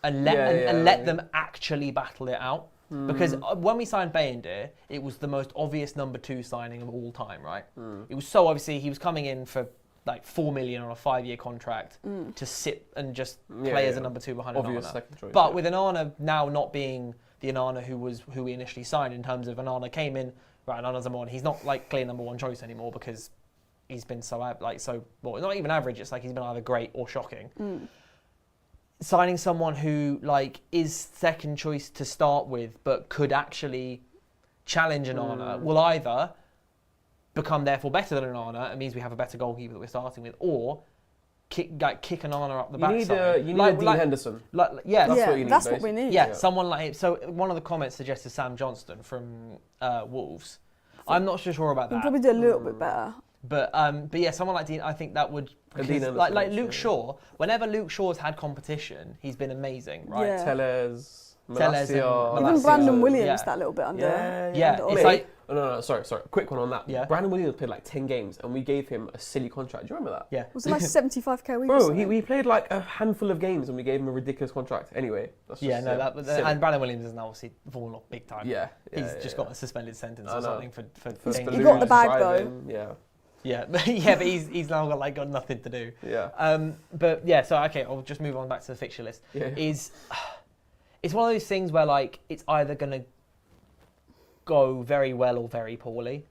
S1: and let them actually battle it out. Because when we signed Bayender, it was the most obvious number 2 signing of all time, right? It was so obviously he was coming in for like 4 million on a 5-year contract to sit and just play as a number 2 behind
S2: Obvious
S1: Onana.
S2: second choice.
S1: But with Onana now not being the Onana who we initially signed, in terms of Onana came in, right, Onana's number 1. He's not like clear number 1 choice anymore because he's been not even average. It's like he's been either great or shocking. Signing someone who like is second choice to start with, but could actually challenge an Onana, will either become therefore better than an Onana. It means we have a better goalkeeper that we're starting with, or kick an Onana up the backside.
S2: You need a Dean Henderson.
S1: That's
S2: what you need,
S3: that's what
S2: basically.
S3: we need.
S1: Yeah, someone like him. So one of the comments suggested Sam Johnston from Wolves. I'm not so sure about
S3: We'll
S1: that.
S3: probably do a little bit better.
S1: But yeah, someone like Dean, I think that would
S2: Dean
S1: because,
S2: Anderson,
S1: like Luke
S2: yeah.
S1: Shaw. Whenever Luke Shaw's had competition, he's been amazing, right?
S3: Yeah.
S2: Tellez,
S1: Tellez and
S2: Malacia.
S1: Malacia.
S3: Even Brandon
S1: Yeah.
S3: Williams that little bit under.
S1: Yeah,
S3: under
S1: it's
S3: Ollie.
S1: like
S2: Oh, no, sorry. Quick one on that.
S1: Yeah.
S2: Brandon Williams played like 10 games and we gave him a silly contract. Do you remember that?
S1: yeah.
S3: Was it like 75k a week? or
S2: Bro,
S3: something?
S2: he played like a handful of games and we gave him a ridiculous contract. Anyway, that's just,
S1: Yeah, no, that
S2: silly.
S1: and Brandon Williams is now obviously fallen off big time.
S2: yeah,
S1: He's just got a suspended sentence
S2: I
S1: or
S2: know.
S1: something for
S2: For
S1: dangerous
S3: He got the
S2: loose
S3: bag,
S2: driving. Yeah,
S1: Yeah, but he's now got nothing to do.
S2: yeah,
S1: But yeah, so okay, I'll just move on back to the fixture list.
S2: yeah.
S1: It's one of those things where like it's either gonna go very well or very poorly.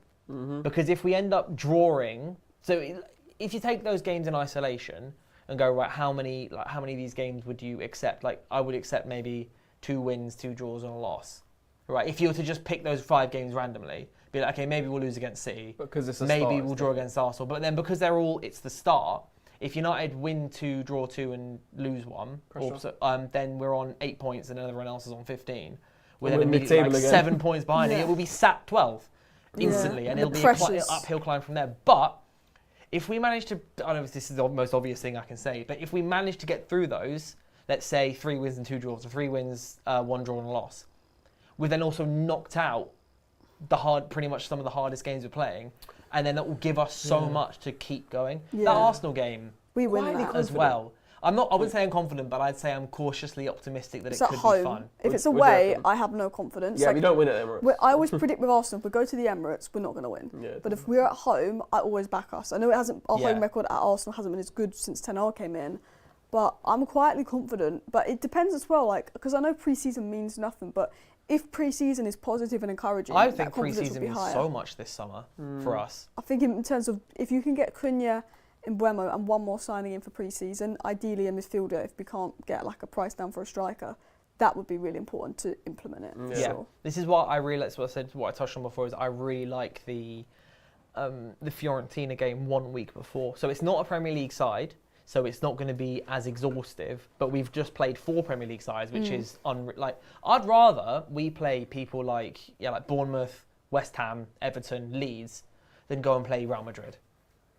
S1: Because if we end up drawing, if you take those games in isolation and go, right, how many of these games would you accept? Like I would accept maybe 2 wins, 2 draws, and a loss. Right? If you were to just pick those 5 games randomly, be like, okay, maybe we'll lose against City,
S2: Because it's a
S1: maybe
S2: start,
S1: we'll
S2: it's
S1: draw
S2: different.
S1: against Arsenal. But then because it's the start. If United win 2, draw 2, and lose 1,
S2: Pressure.
S1: then we're on 8 points and everyone else is on 15. We're
S2: We're
S1: then immediately
S2: mid-table
S1: like
S2: again.
S1: 7 points behind, and
S3: Yeah.
S1: it will be sat 12 instantly,
S3: Yeah.
S1: and
S3: And
S1: it'll
S3: the
S1: be
S3: pressure's-
S1: an uphill climb from there. But if we manage to, I don't know if this is the most obvious thing I can say, but if we manage to get through those, let's say 3 wins and 2 draws, or 3 wins, 1 draw and a loss, we've then also knocked out pretty much some of the hardest games we're playing, and then that will give us so much to keep going.
S3: Yeah.
S1: That Arsenal game
S3: we win
S2: Quietly
S3: that.
S1: as well. I wouldn't say I'm confident, but I'd say I'm cautiously optimistic that
S3: It's
S1: it
S3: at
S1: could
S3: home.
S1: be fun.
S3: If it's
S2: Would you
S3: away,
S2: reckon?
S3: I have no confidence.
S2: Yeah,
S3: Like,
S2: we don't win at Emirates.
S3: I always predict with Arsenal, if we go to the Emirates, we're not going to win.
S2: Yeah,
S3: But if we're at home, I always back us. I know our
S1: Yeah.
S3: home record at Arsenal hasn't been as good since Ten came in, but I'm quietly confident. But it depends as well, like because I know pre-season means nothing, but if pre-season is positive and encouraging,
S1: I
S3: that
S1: think
S3: confidence will
S1: pre-season
S3: be
S1: means
S3: higher.
S1: so much this summer for us.
S3: I think in terms of if you can get Cunha, Mbeumo and one more signing in for pre-season, ideally a midfielder if we can't get like a price down for a striker, that would be really important to implement it. for
S1: Yeah,
S3: sure.
S1: this is what I really what I touched on before is I really like the Fiorentina game 1 week before. So it's not a Premier League side, so it's not going to be as exhaustive. But we've just played 4 Premier League sides, which is I'd rather we play people like Bournemouth, West Ham, Everton, Leeds, than go and play Real Madrid.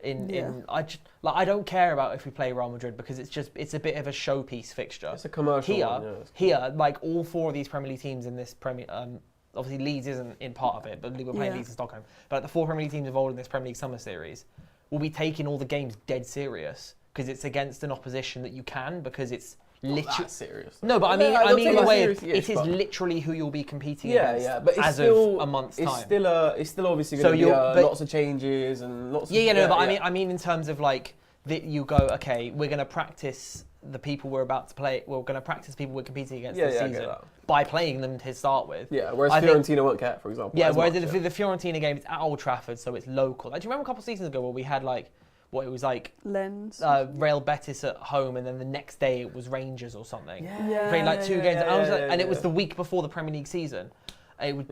S1: I don't care about if we play Real Madrid because it's a bit of a showpiece fixture.
S2: It's a commercial
S1: Here,
S2: one, yeah.
S1: here, like all 4 of these Premier League teams in this obviously Leeds isn't in part of it, but we're playing Leeds and Stockholm. But like, the 4 Premier League teams involved in this Premier League Summer Series will be taking all the games dead serious because it's against an opposition that you can, because it's literally
S2: serious.
S1: No, but I mean in the way of, it is
S2: but
S1: literally who you'll be competing against
S2: but it's
S1: as
S2: still,
S1: of a month's time.
S2: It's still obviously going to be lots of changes and lots of...
S1: I mean in terms of like, you go, okay, we're going to practice the people we're about to play, we're going to practice people we're competing against this season by playing them to start with.
S2: Yeah, whereas Fiorentina won't care, for example.
S1: Yeah, whereas the Fiorentina game, it's at Old Trafford, so it's local. Like, do you remember a couple of seasons ago where we had like, what it was like,
S3: Lens.
S1: Real Betis at home, and then the next day it was Rangers or something.
S3: Yeah.
S1: Played like 2 games, and it was the week before the Premier League season. It was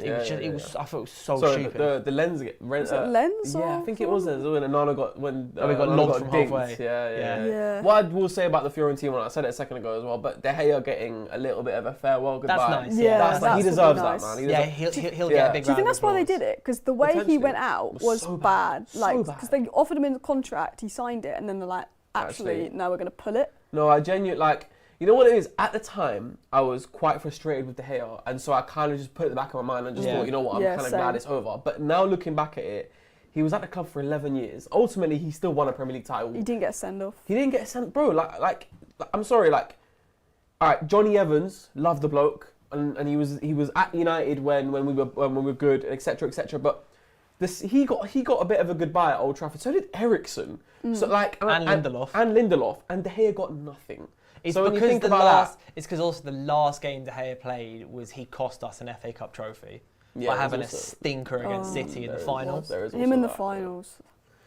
S1: I thought it was so stupid.
S2: The Lens
S3: was it Lens?
S2: Yeah, I think it was when Nana got
S1: we got lobbed from
S2: dinked.
S1: halfway.
S2: Yeah. What I will say about the Fiorentina one, I said it a second ago as well, but De Gea getting a little bit of a farewell goodbye.
S1: That's nice.
S3: Yeah,
S2: that's
S3: that's
S2: he deserves
S3: nice.
S2: that, man.
S1: He'll get a big.
S3: Do you think that's why they did it? Because the way he went out was
S2: so
S3: bad. Like,
S2: bad.
S3: because they offered him in the contract, he signed it, and then they're like, actually, no, we're going to pull it.
S2: No, I genuinely, like, you know what it is? At the time, I was quite frustrated with De Gea, and so I kind of just put it in the back of my mind and just thought, you know what, I'm kind of glad it's over. But now looking back at it, he was at the club for 11 years. Ultimately, he still won a Premier League title.
S3: He didn't get a send-off.
S2: He didn't get a send, bro. Like, I'm sorry, like, all right, Johnny Evans, loved the bloke, and he was at United when we were good, etc. etc. But he got a bit of a goodbye at Old Trafford. So did Ericsson. So like
S1: and Lindelof.
S2: And De Gea got nothing.
S1: It's
S2: so
S1: because it's because also the last game De Gea played was he cost us an FA Cup trophy by having a stinker against City in the finals.
S3: Him in the finals.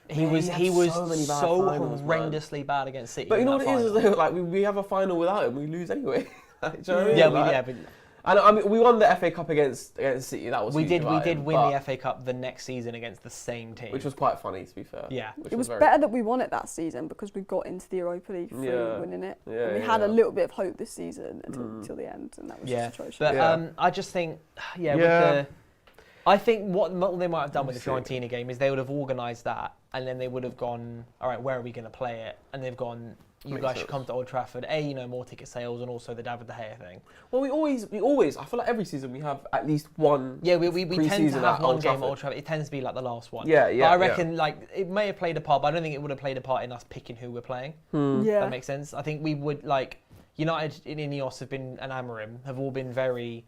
S1: He was so horrendously bad against City.
S2: But you know what it is? Like we have a final without him, we lose anyway. Do you know what I mean?
S1: But.
S2: And I mean, we won the FA Cup against City. That was
S1: we did win the FA Cup the next season against the same team,
S2: which was quite funny, to be fair.
S1: Yeah,
S3: it was better that we won it that season because we got into the Europa League through winning it. Yeah, and we had a little bit of hope this season until the end, and that was just atrocious.
S1: But I just think, I think what they might have done with the Fiorentina game is they would have organised that, and then they would have gone, all right, where are we going to play it? And they've gone, you guys should come to Old Trafford. More ticket sales, and also the David De Gea thing.
S2: Well, we always, I feel like every season we have at least one.
S1: Yeah, we tend to have one game at Old Trafford. It tends to be like the last one. Yeah. But I reckon like it may have played a part, but I don't think it would have played a part in us picking who we're playing.
S3: Yeah,
S1: that makes sense. I think we would like United in Ineos have been, and Amorim have all been very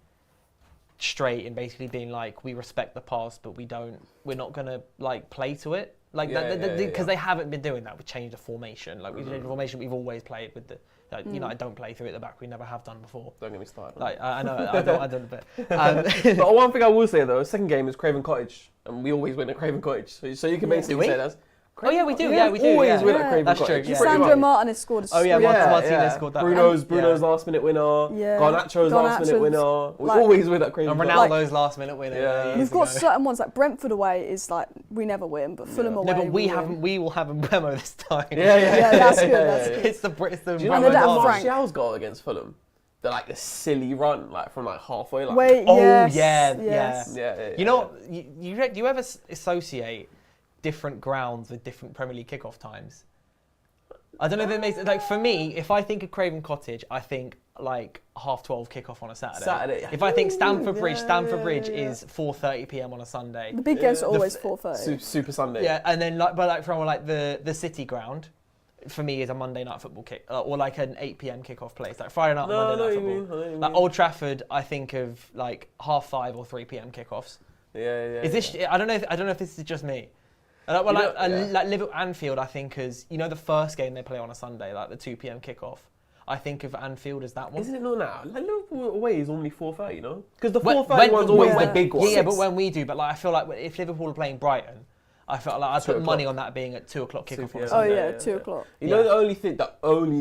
S1: straight in basically being like, we respect the past, but we're not gonna like play to it. Like because they haven't been doing that. We changed the formation. Like we changed the formation we've always played with the. United don't play through at the back. We never have done before.
S2: Don't get me started.
S1: Like I know I don't. But
S2: but one thing I will say though, second game is Craven Cottage, and we always win at Craven Cottage. So you can basically say that.
S1: We do. Yeah, we do.
S2: Always win at Craven
S1: That's
S2: Cottage.
S1: true.
S3: Sandro Martinez scored.
S1: Martinez scored that.
S2: Bruno's last minute winner. Yeah. Garnacho's last minute winner. We always win at Craven
S1: Cottage. And Ronaldo's last minute winner.
S2: Yeah.
S3: We've got certain ones like Brentford away is like we never win, but Fulham away.
S1: No, but we will have a Bremo this time.
S3: Yeah, that's good. That's good.
S1: It's the.
S2: Do you know Martial's goal against Fulham? The silly run, like from like halfway. Like,
S3: wait,
S1: yes. You know what? Do you ever associate different grounds with different Premier League kickoff times? I don't know if it makes like for me. If I think of Craven Cottage, I think like 12:30 kickoff on a Saturday. If I think Stamford Bridge is 4:30 p.m. on a Sunday.
S3: The big games are always 4:30.
S2: Super Sunday.
S1: Yeah, and then from the City ground, for me is a Monday night football kick or like an 8 p.m. kickoff place, like Friday night Monday night football. Like Old Trafford, I think of like 5:30 or 3 p.m. kickoffs.
S2: Yeah.
S1: Is this? I don't know if this is just me. Like Liverpool Anfield, I think as the first game they play on a Sunday, like the 2 p.m. kickoff. I think of Anfield as that one.
S2: Isn't it not now? Like Liverpool away is only 4:30, you know? Because the 4:30 one's always the big one.
S1: Yeah, but when we do, but like I feel like if Liverpool are playing Brighton, I felt like I'd put money on that being at 2 o'clock kickoff on a Sunday.
S3: 2 o'clock.
S2: You know the only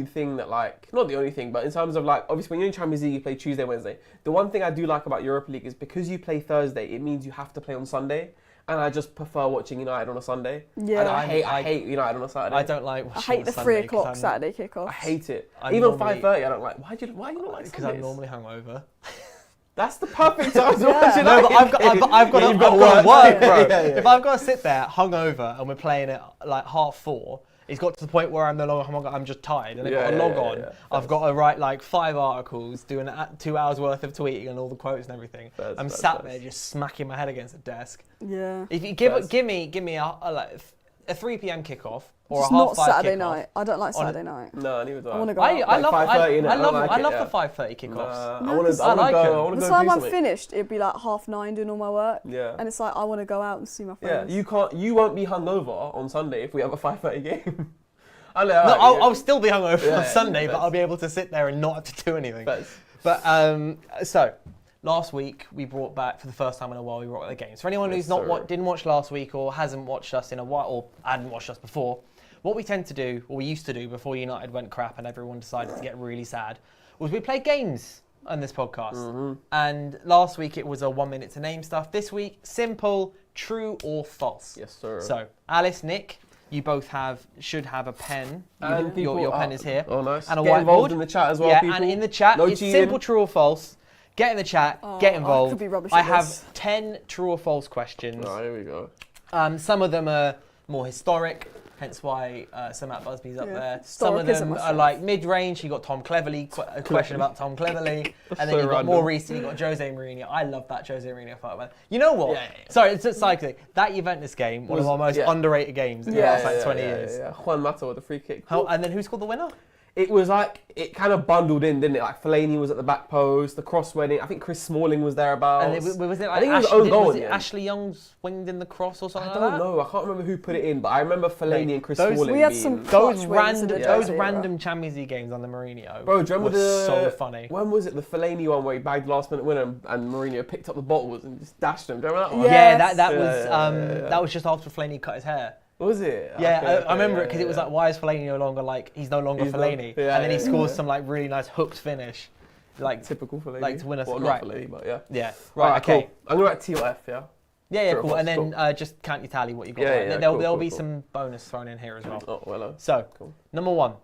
S2: thing that like, not the only thing, but in terms of like, obviously when you're in Champions League, you play Tuesday, Wednesday. The one thing I do like about Europa League is because you play Thursday, it means you have to play on Sunday. And I just prefer watching United on a Sunday. Yeah. And I hate United on a Saturday.
S1: I don't like watching
S3: I hate the 3 o'clock Saturday kickoff.
S2: I hate it. Even 5:30, I don't like. Why do you not like Sundays?
S1: Because I'm normally hungover.
S2: That's the perfect time to watch it.
S1: No, but I've got to work, bro. If I've got to sit there hungover and we're playing at like 4:30, It's got to the point where I'm no longer, I'm just tired. And I've got to log on.
S2: Yeah.
S1: I've got to write like 5 articles, doing 2 hours worth of tweeting and all the quotes and everything. I'm sat there just smacking my head against the desk.
S3: Yeah.
S1: If you give me a 3 p.m. kickoff or
S3: Just
S1: a half
S3: not
S1: 5
S3: Saturday
S1: kickoff.
S3: night. I don't like Saturday night.
S2: No, neither do I.
S3: I want to go
S1: I
S3: out.
S1: love
S2: 5:30, innit?
S1: I love
S2: it,
S1: the 5:30 kickoffs.
S2: I want to
S1: I like
S2: go.
S1: it.
S2: I want
S3: The
S2: to go
S3: time
S2: do
S3: I'm
S2: something.
S3: finished, it'd be like 9:30 doing all my work.
S2: Yeah.
S3: And it's like, I want to go out and see my
S2: Yeah,
S3: friends.
S2: you won't be hungover on Sunday if we have a 5:30 game.
S1: I'll still be hungover
S2: Yeah,
S1: on Sunday, but
S2: best.
S1: I'll be able to sit there and not have to do anything.
S2: Best.
S1: But so last week we brought back, for the first time in a while, we brought the games. For anyone who's didn't watch last week or hasn't watched us in a while or hadn't watched us before, what we tend to do, or we used to do before United went crap and everyone decided to get really sad, was we play games on this podcast.
S2: Mm-hmm.
S1: And last week it was a 1 minute to name stuff. This week, simple, true or false.
S2: Yes, sir.
S1: So Alice, Nick, you both should have a pen.
S2: And
S1: Your pen is here.
S2: Oh, nice.
S1: And a
S2: Get
S1: whiteboard.
S2: involved in the chat as well,
S1: Yeah,
S2: people.
S1: and in the chat,
S2: No
S1: it's
S2: cheating.
S1: simple, true or false. Get in the chat, get
S3: I
S1: involved.
S3: could be rubbish
S1: I
S3: at
S1: have
S3: this.
S1: 10 true or false questions.
S2: Oh, here we go.
S1: Some of them are more historic, hence why Sir Matt Busby's up
S3: Yeah,
S1: there. Some of
S3: historic isn't
S1: them
S3: my
S1: are
S3: strength.
S1: like mid-range. You got Tom Cleverley, a question about Tom Cleverley, and then
S2: so
S1: you've got
S2: random.
S1: more recent. You got Jose Mourinho. I love that Jose Mourinho photo. Man. You know what?
S2: Yeah.
S1: Sorry, it's just cycling. That Juventus game, one of our most underrated games in the last like 20 years.
S2: Yeah. Juan Mata with the free kick.
S1: And then who scored the winner?
S2: It was like, it kind of bundled in, didn't it? Like Fellaini was at the back post, the cross went in. I think Chris Smalling was thereabouts.
S1: And was it like
S2: I think it was
S1: Ashley,
S2: own goal
S1: was
S2: in
S1: it
S2: the end.
S1: Ashley Young's winged in the cross or something
S2: I
S1: like
S2: don't
S1: that?
S2: know. I can't remember who put it in, but I remember Fellaini
S1: Mate,
S2: and Chris
S1: those-
S2: Smalling
S3: We had
S2: being...
S3: some
S1: Those
S3: clutch wins in the
S1: random,
S3: Jose era.
S1: random Champions League games on the Mourinho.
S2: Bro, do you remember
S1: were so funny.
S2: When was it? The Fellaini one where he bagged the last minute winner and Mourinho picked up the bottles and just dashed them. Do you remember that one?
S3: Yeah.
S1: Yeah, that
S2: Yeah,
S1: was
S2: yeah.
S1: that was just after Fellaini cut his hair.
S2: Was it?
S1: Yeah,
S2: Okay,
S1: I remember it because
S2: yeah,
S1: it was
S2: yeah.
S1: like, why is Fellaini no longer he's no longer
S2: He's
S1: Fellaini,
S2: yeah,
S1: and then he
S2: yeah,
S1: scores
S2: yeah.
S1: some like really nice hooked finish, like
S2: Typical Fellaini.
S1: like to win us-
S2: Well,
S1: right.
S2: not Fellaini, but yeah.
S1: yeah,
S2: Right,
S1: right, okay,
S2: cool. I'm going to write T or F, yeah?
S1: yeah,
S2: True or
S1: cool, and
S2: false,
S1: then just count your tally what you got.
S2: Yeah,
S1: right.
S2: yeah,
S1: There'll
S2: cool,
S1: be
S2: cool.
S1: some bonus thrown in here as well.
S2: Oh, well,
S1: So,
S2: cool.
S1: number 1,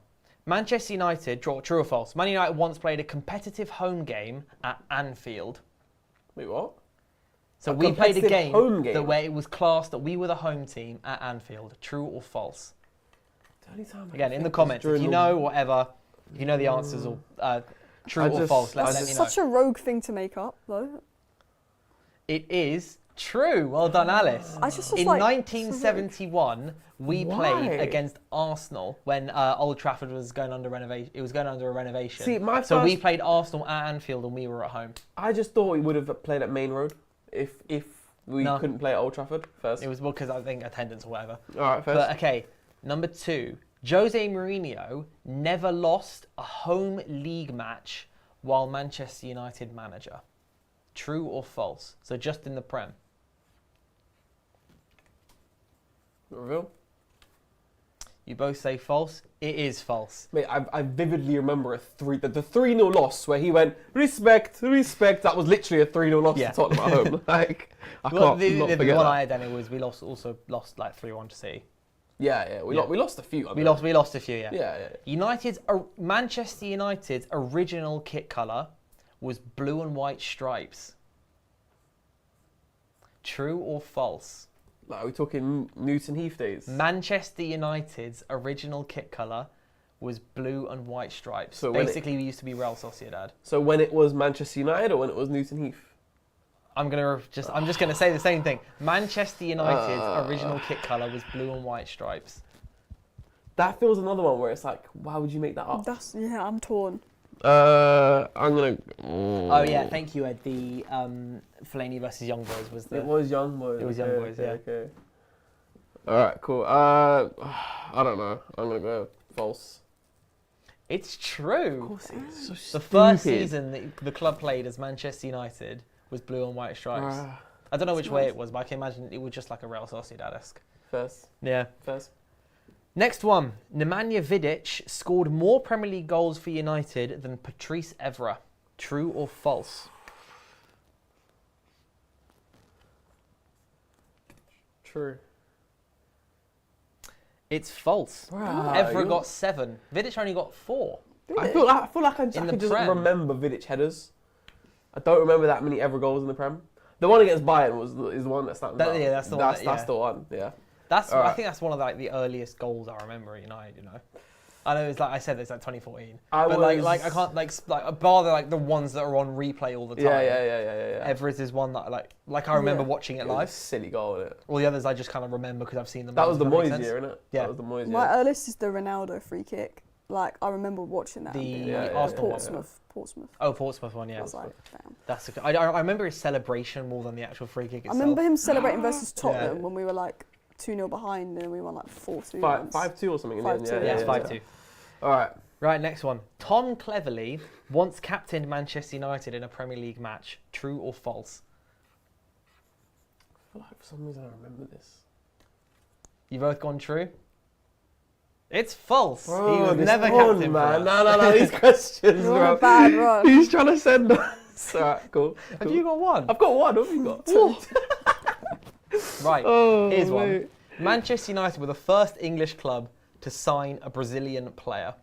S1: Manchester United, true or false? Man United once played a competitive home game at Anfield.
S2: Wait, what?
S1: So
S2: A
S1: we played a
S2: competitive
S1: game,
S2: home game?
S1: where it was classed that we were the home team at Anfield. True or false?
S2: The only time I
S1: Again, in
S2: think
S1: the
S2: was
S1: comments, if
S2: during
S1: you
S2: the-
S1: know, whatever, if you know the answers, or true
S2: I
S1: or
S2: just-
S1: false, let
S2: I
S1: me
S3: That's
S1: know.
S3: such a rogue thing to make up, though.
S1: It is true. Well done, Alice.
S3: I just was
S1: In
S3: like,
S1: 1971, we
S2: Why?
S1: played against Arsenal when Old Trafford was going under renovation. It was going under a renovation.
S2: See, my
S1: so we
S2: first-
S1: played Arsenal at Anfield and we were at home.
S2: I just thought we would have played at Main Road if we
S1: No.
S2: couldn't play at Old Trafford first.
S1: It was because I think attendance or whatever.
S2: All right, first.
S1: But okay, number 2, Jose Mourinho never lost a home league match while Manchester United manager. True or false? So just in the Prem.
S2: Reveal?
S1: You both say false. It is false.
S2: Mate, I vividly remember the 3-0 loss where he went, respect. That was literally a 3-0 loss
S1: Yeah.
S2: to Tottenham at home. Like, I
S1: Well,
S2: can't
S1: the
S2: not
S1: one
S2: forget
S1: I
S2: that.
S1: had then was we also lost like 3-1 to City.
S2: Yeah, we lost a few.
S1: We lost a few, yeah.
S2: Yeah.
S1: Manchester United's original kit colour was blue and white stripes. True or false?
S2: Like, are we talking Newton Heath days?
S1: Manchester United's original kit colour was blue and white stripes.
S2: So when
S1: basically, we used to be Real Sociedad.
S2: So when it was Manchester United or when it was Newton Heath?
S1: I'm just gonna say the same thing. Manchester United's original kit colour was blue and white stripes.
S2: That feels another one where it's like, why would you make that up?
S3: I'm torn.
S2: I'm gonna.
S1: Oh yeah, thank you, Ed. The Fellaini versus Young Boys was the.
S2: It was Young Boys.
S1: It was Young Boys, yeah.
S2: Okay. All right, cool. I don't know. I'm gonna go false.
S1: It's true.
S2: Of course it is. So
S1: The first
S2: stupid.
S1: season that the club played as Manchester United was blue and white stripes.
S2: Ah,
S1: I don't know which way
S3: nice.
S1: it was, but I can imagine it was just like a Real Sociedad-esque.
S2: first.
S1: Yeah.
S2: Next.
S1: Next one. Nemanja Vidic scored more Premier League goals for United than Patrice Evra. True or false?
S2: True.
S1: It's false.
S2: Wow,
S1: Evra
S2: you-
S1: got 7. Vidic only got 4.
S2: I feel like I
S1: In
S2: can
S1: the
S2: just
S1: Prem.
S2: remember Vidic headers. I don't remember that many ever goals in the Prem. The one against Bayern is the one that stands out.
S1: Yeah, that's the one
S2: That's the one. Yeah.
S1: That's
S2: All
S1: I
S2: right.
S1: think that's one of like the earliest goals I remember at United. You know, I know it's like I said it's like 2014,
S2: I
S1: but
S2: was-
S1: like I can't like bar like the ones that are on replay all the time.
S2: Yeah.
S1: Everett is one that like I remember
S3: Yeah.
S1: watching it
S2: It was a
S1: live.
S2: silly goal, innit?
S1: All the others I just kind of remember because I've seen them.
S2: That was
S1: live,
S2: the
S1: if that makes
S2: Moyes
S1: sense.
S2: year, innit?
S1: Yeah.
S2: That was the Moyes
S3: My
S2: year.
S3: earliest is the Ronaldo free kick. Like I remember watching that.
S1: The
S3: and being
S2: Yeah,
S3: like,
S2: yeah,
S1: Arsenal
S2: yeah.
S3: Portsmouth.
S1: Oh, Portsmouth one,
S3: I
S1: yeah.
S3: was like, damn.
S1: That's I remember his celebration more than the actual free kick
S3: I
S1: itself.
S3: remember him celebrating versus Tottenham
S1: Yeah.
S3: when we were like 2-0 behind and we won like 4-2.
S2: 5-2 or something in the end.
S3: 5-2,
S2: Yeah,
S1: Yeah, it's
S3: yeah.
S1: 5-2.
S2: All right.
S1: Right, next one. Tom Cleverley once captained Manchester United in a Premier League match. True or false?
S2: I feel like for some reason I remember this.
S1: You both gone true? It's false.
S2: Bro,
S1: he was
S2: this
S1: never
S2: one,
S1: captain,
S2: man.
S1: for us.
S2: No, these questions,
S3: You're on a
S2: bro.
S3: bad run.
S2: He's trying to send us. All right, cool.
S1: Have you got one?
S2: I've got one. What have you got?
S1: Right,
S2: Oh,
S1: here's one.
S2: mate.
S1: Manchester United were the first English club to sign a Brazilian player.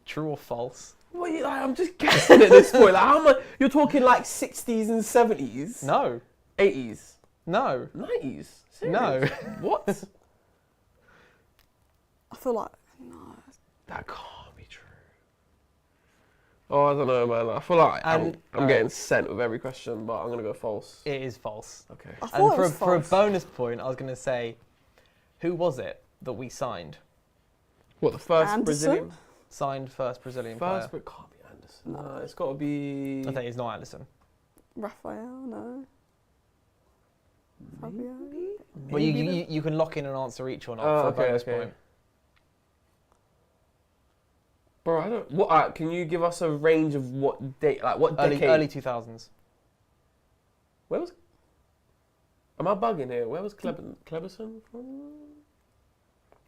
S1: True or false?
S2: What are you, like, I'm just guessing at this point. Like, how much? You're talking like 60s and 70s?
S1: No.
S2: 80s?
S1: No.
S2: 90s?
S1: No.
S2: Serious? What?
S3: I feel like
S2: That can't be true. Oh, I don't know, man. I feel like
S1: And-
S2: I'm getting sent with every question, but I'm going to go false.
S1: It is false.
S2: Okay.
S3: I
S1: And
S3: thought it
S1: for,
S3: was
S1: for a
S3: false.
S1: bonus point, I was going to say, who was it that we signed?
S2: What, the first
S3: Anderson?
S2: Brazilian?
S1: Signed first Brazilian
S2: First,
S1: player.
S2: but it can't be Anderson. No, it's got to be...
S1: I think it's not Anderson.
S3: Raphael, no. Fabio.
S1: Well, you can lock in an answer each or not
S2: Oh,
S1: for
S2: okay,
S1: a bonus
S2: okay.
S1: point.
S2: Bro, I don't... What, can you give us a range of what date, like what decade?
S1: Early 2000s.
S2: Where was... Am I bugging here? Where was Kleberson from?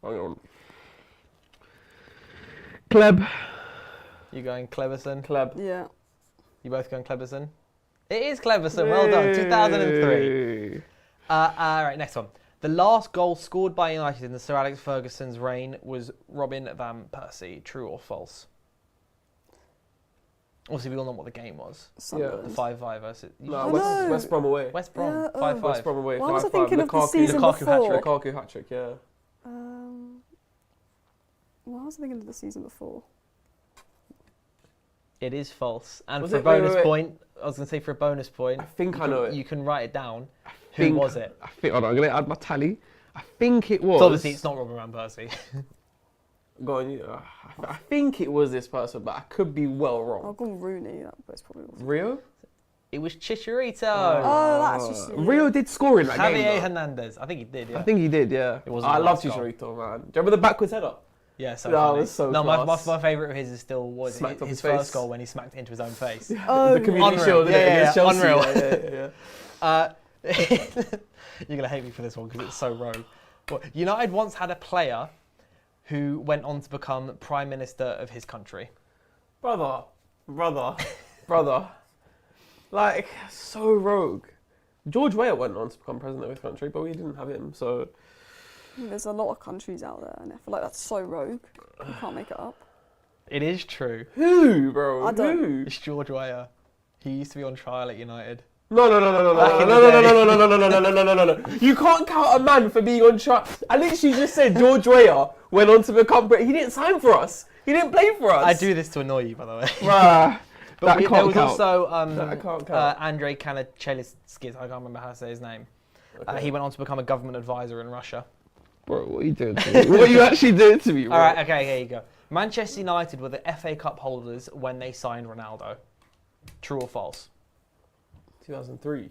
S2: Hang on.
S1: You going Cleverson?
S2: Kleb.
S3: Yeah.
S1: You both going Cleverson? It is Cleverson. Well done. 2003. Right, next one. The last goal scored by United in the Sir Alex Ferguson's reign was Robin van Persie. True or false? Obviously, we all know what the game was. The
S3: Sunderland.
S1: 5-5 versus...
S2: No,
S3: I
S2: West,
S3: know.
S2: West Brom away.
S1: West Brom.
S3: Yeah,
S1: 5-5.
S2: West Brom away.
S3: Why was I
S2: 5-5.
S3: thinking of the
S2: Lukaku-
S3: season
S1: Lukaku
S3: before?
S1: hat-trick.
S2: Lukaku hat-trick, yeah.
S3: Why was I thinking of the season before?
S1: It is false. And
S2: Was
S1: for a
S2: it- wait,
S1: bonus
S2: wait, wait.
S1: point, I was going to say for a bonus point,
S2: I think I know it.
S1: you can write it down. Who
S2: think-
S1: was it?
S2: I think, hold on, I'm going to add my tally. I think it was...
S1: So obviously, it's not Robin van Persie.
S2: Go on, I think it was this person, but I could be well wrong.
S3: I've gone Rooney, but it's probably wasn't.
S2: Rio?
S1: It was Chicharito.
S3: Oh, that's just...
S2: Rio did score in that game,
S1: Javier
S2: though.
S1: Hernandez. I think he did, yeah.
S2: I think he did, yeah.
S1: It wasn't
S2: I
S1: the
S2: love
S1: last goal.
S2: Chicharito, man. Do you remember the backwards header?
S1: Yeah, so
S2: That
S1: funny.
S2: was so
S1: No,
S2: class.
S1: my favourite of his is still
S2: Smacked off
S1: his
S2: his
S1: first
S2: face.
S1: goal when he smacked it into his own face.
S3: Oh,
S2: The community
S1: Unreal.
S2: shield,
S1: Yeah,
S2: against
S1: yeah,
S2: Chelsea.
S1: unreal.
S2: Yeah.
S1: You're going to hate me for this one because it's so rogue. But United once had a player who went on to become Prime Minister of his country.
S2: Brother. Like, so rogue. George Weah went on to become president of his country, but we didn't have him, so...
S3: There's a lot of countries out there, and I feel like that's so rogue. You can't make it up.
S1: It is true.
S2: Who, bro?
S3: I don't-
S2: Who?
S1: It's George Weah. He used to be on trial at United.
S2: No. You can't count a man for being on trial. I literally just said George Weah went on to become... He didn't sign for us. He didn't play for us.
S1: I do this to annoy you, by the way.
S2: Bruh.
S1: But
S2: That
S1: there
S2: can't
S1: was
S2: count.
S1: also
S2: That can't count.
S1: Andrei Kanacheliskis. I can't remember how to say his name.
S2: Okay.
S1: He went on to become a government advisor in Russia.
S2: Bro, what are you doing to me? What are you actually doing to me, bro?
S1: All right, okay, here you go. Manchester United were the FA Cup holders when they signed Ronaldo. True or false?
S2: 2003.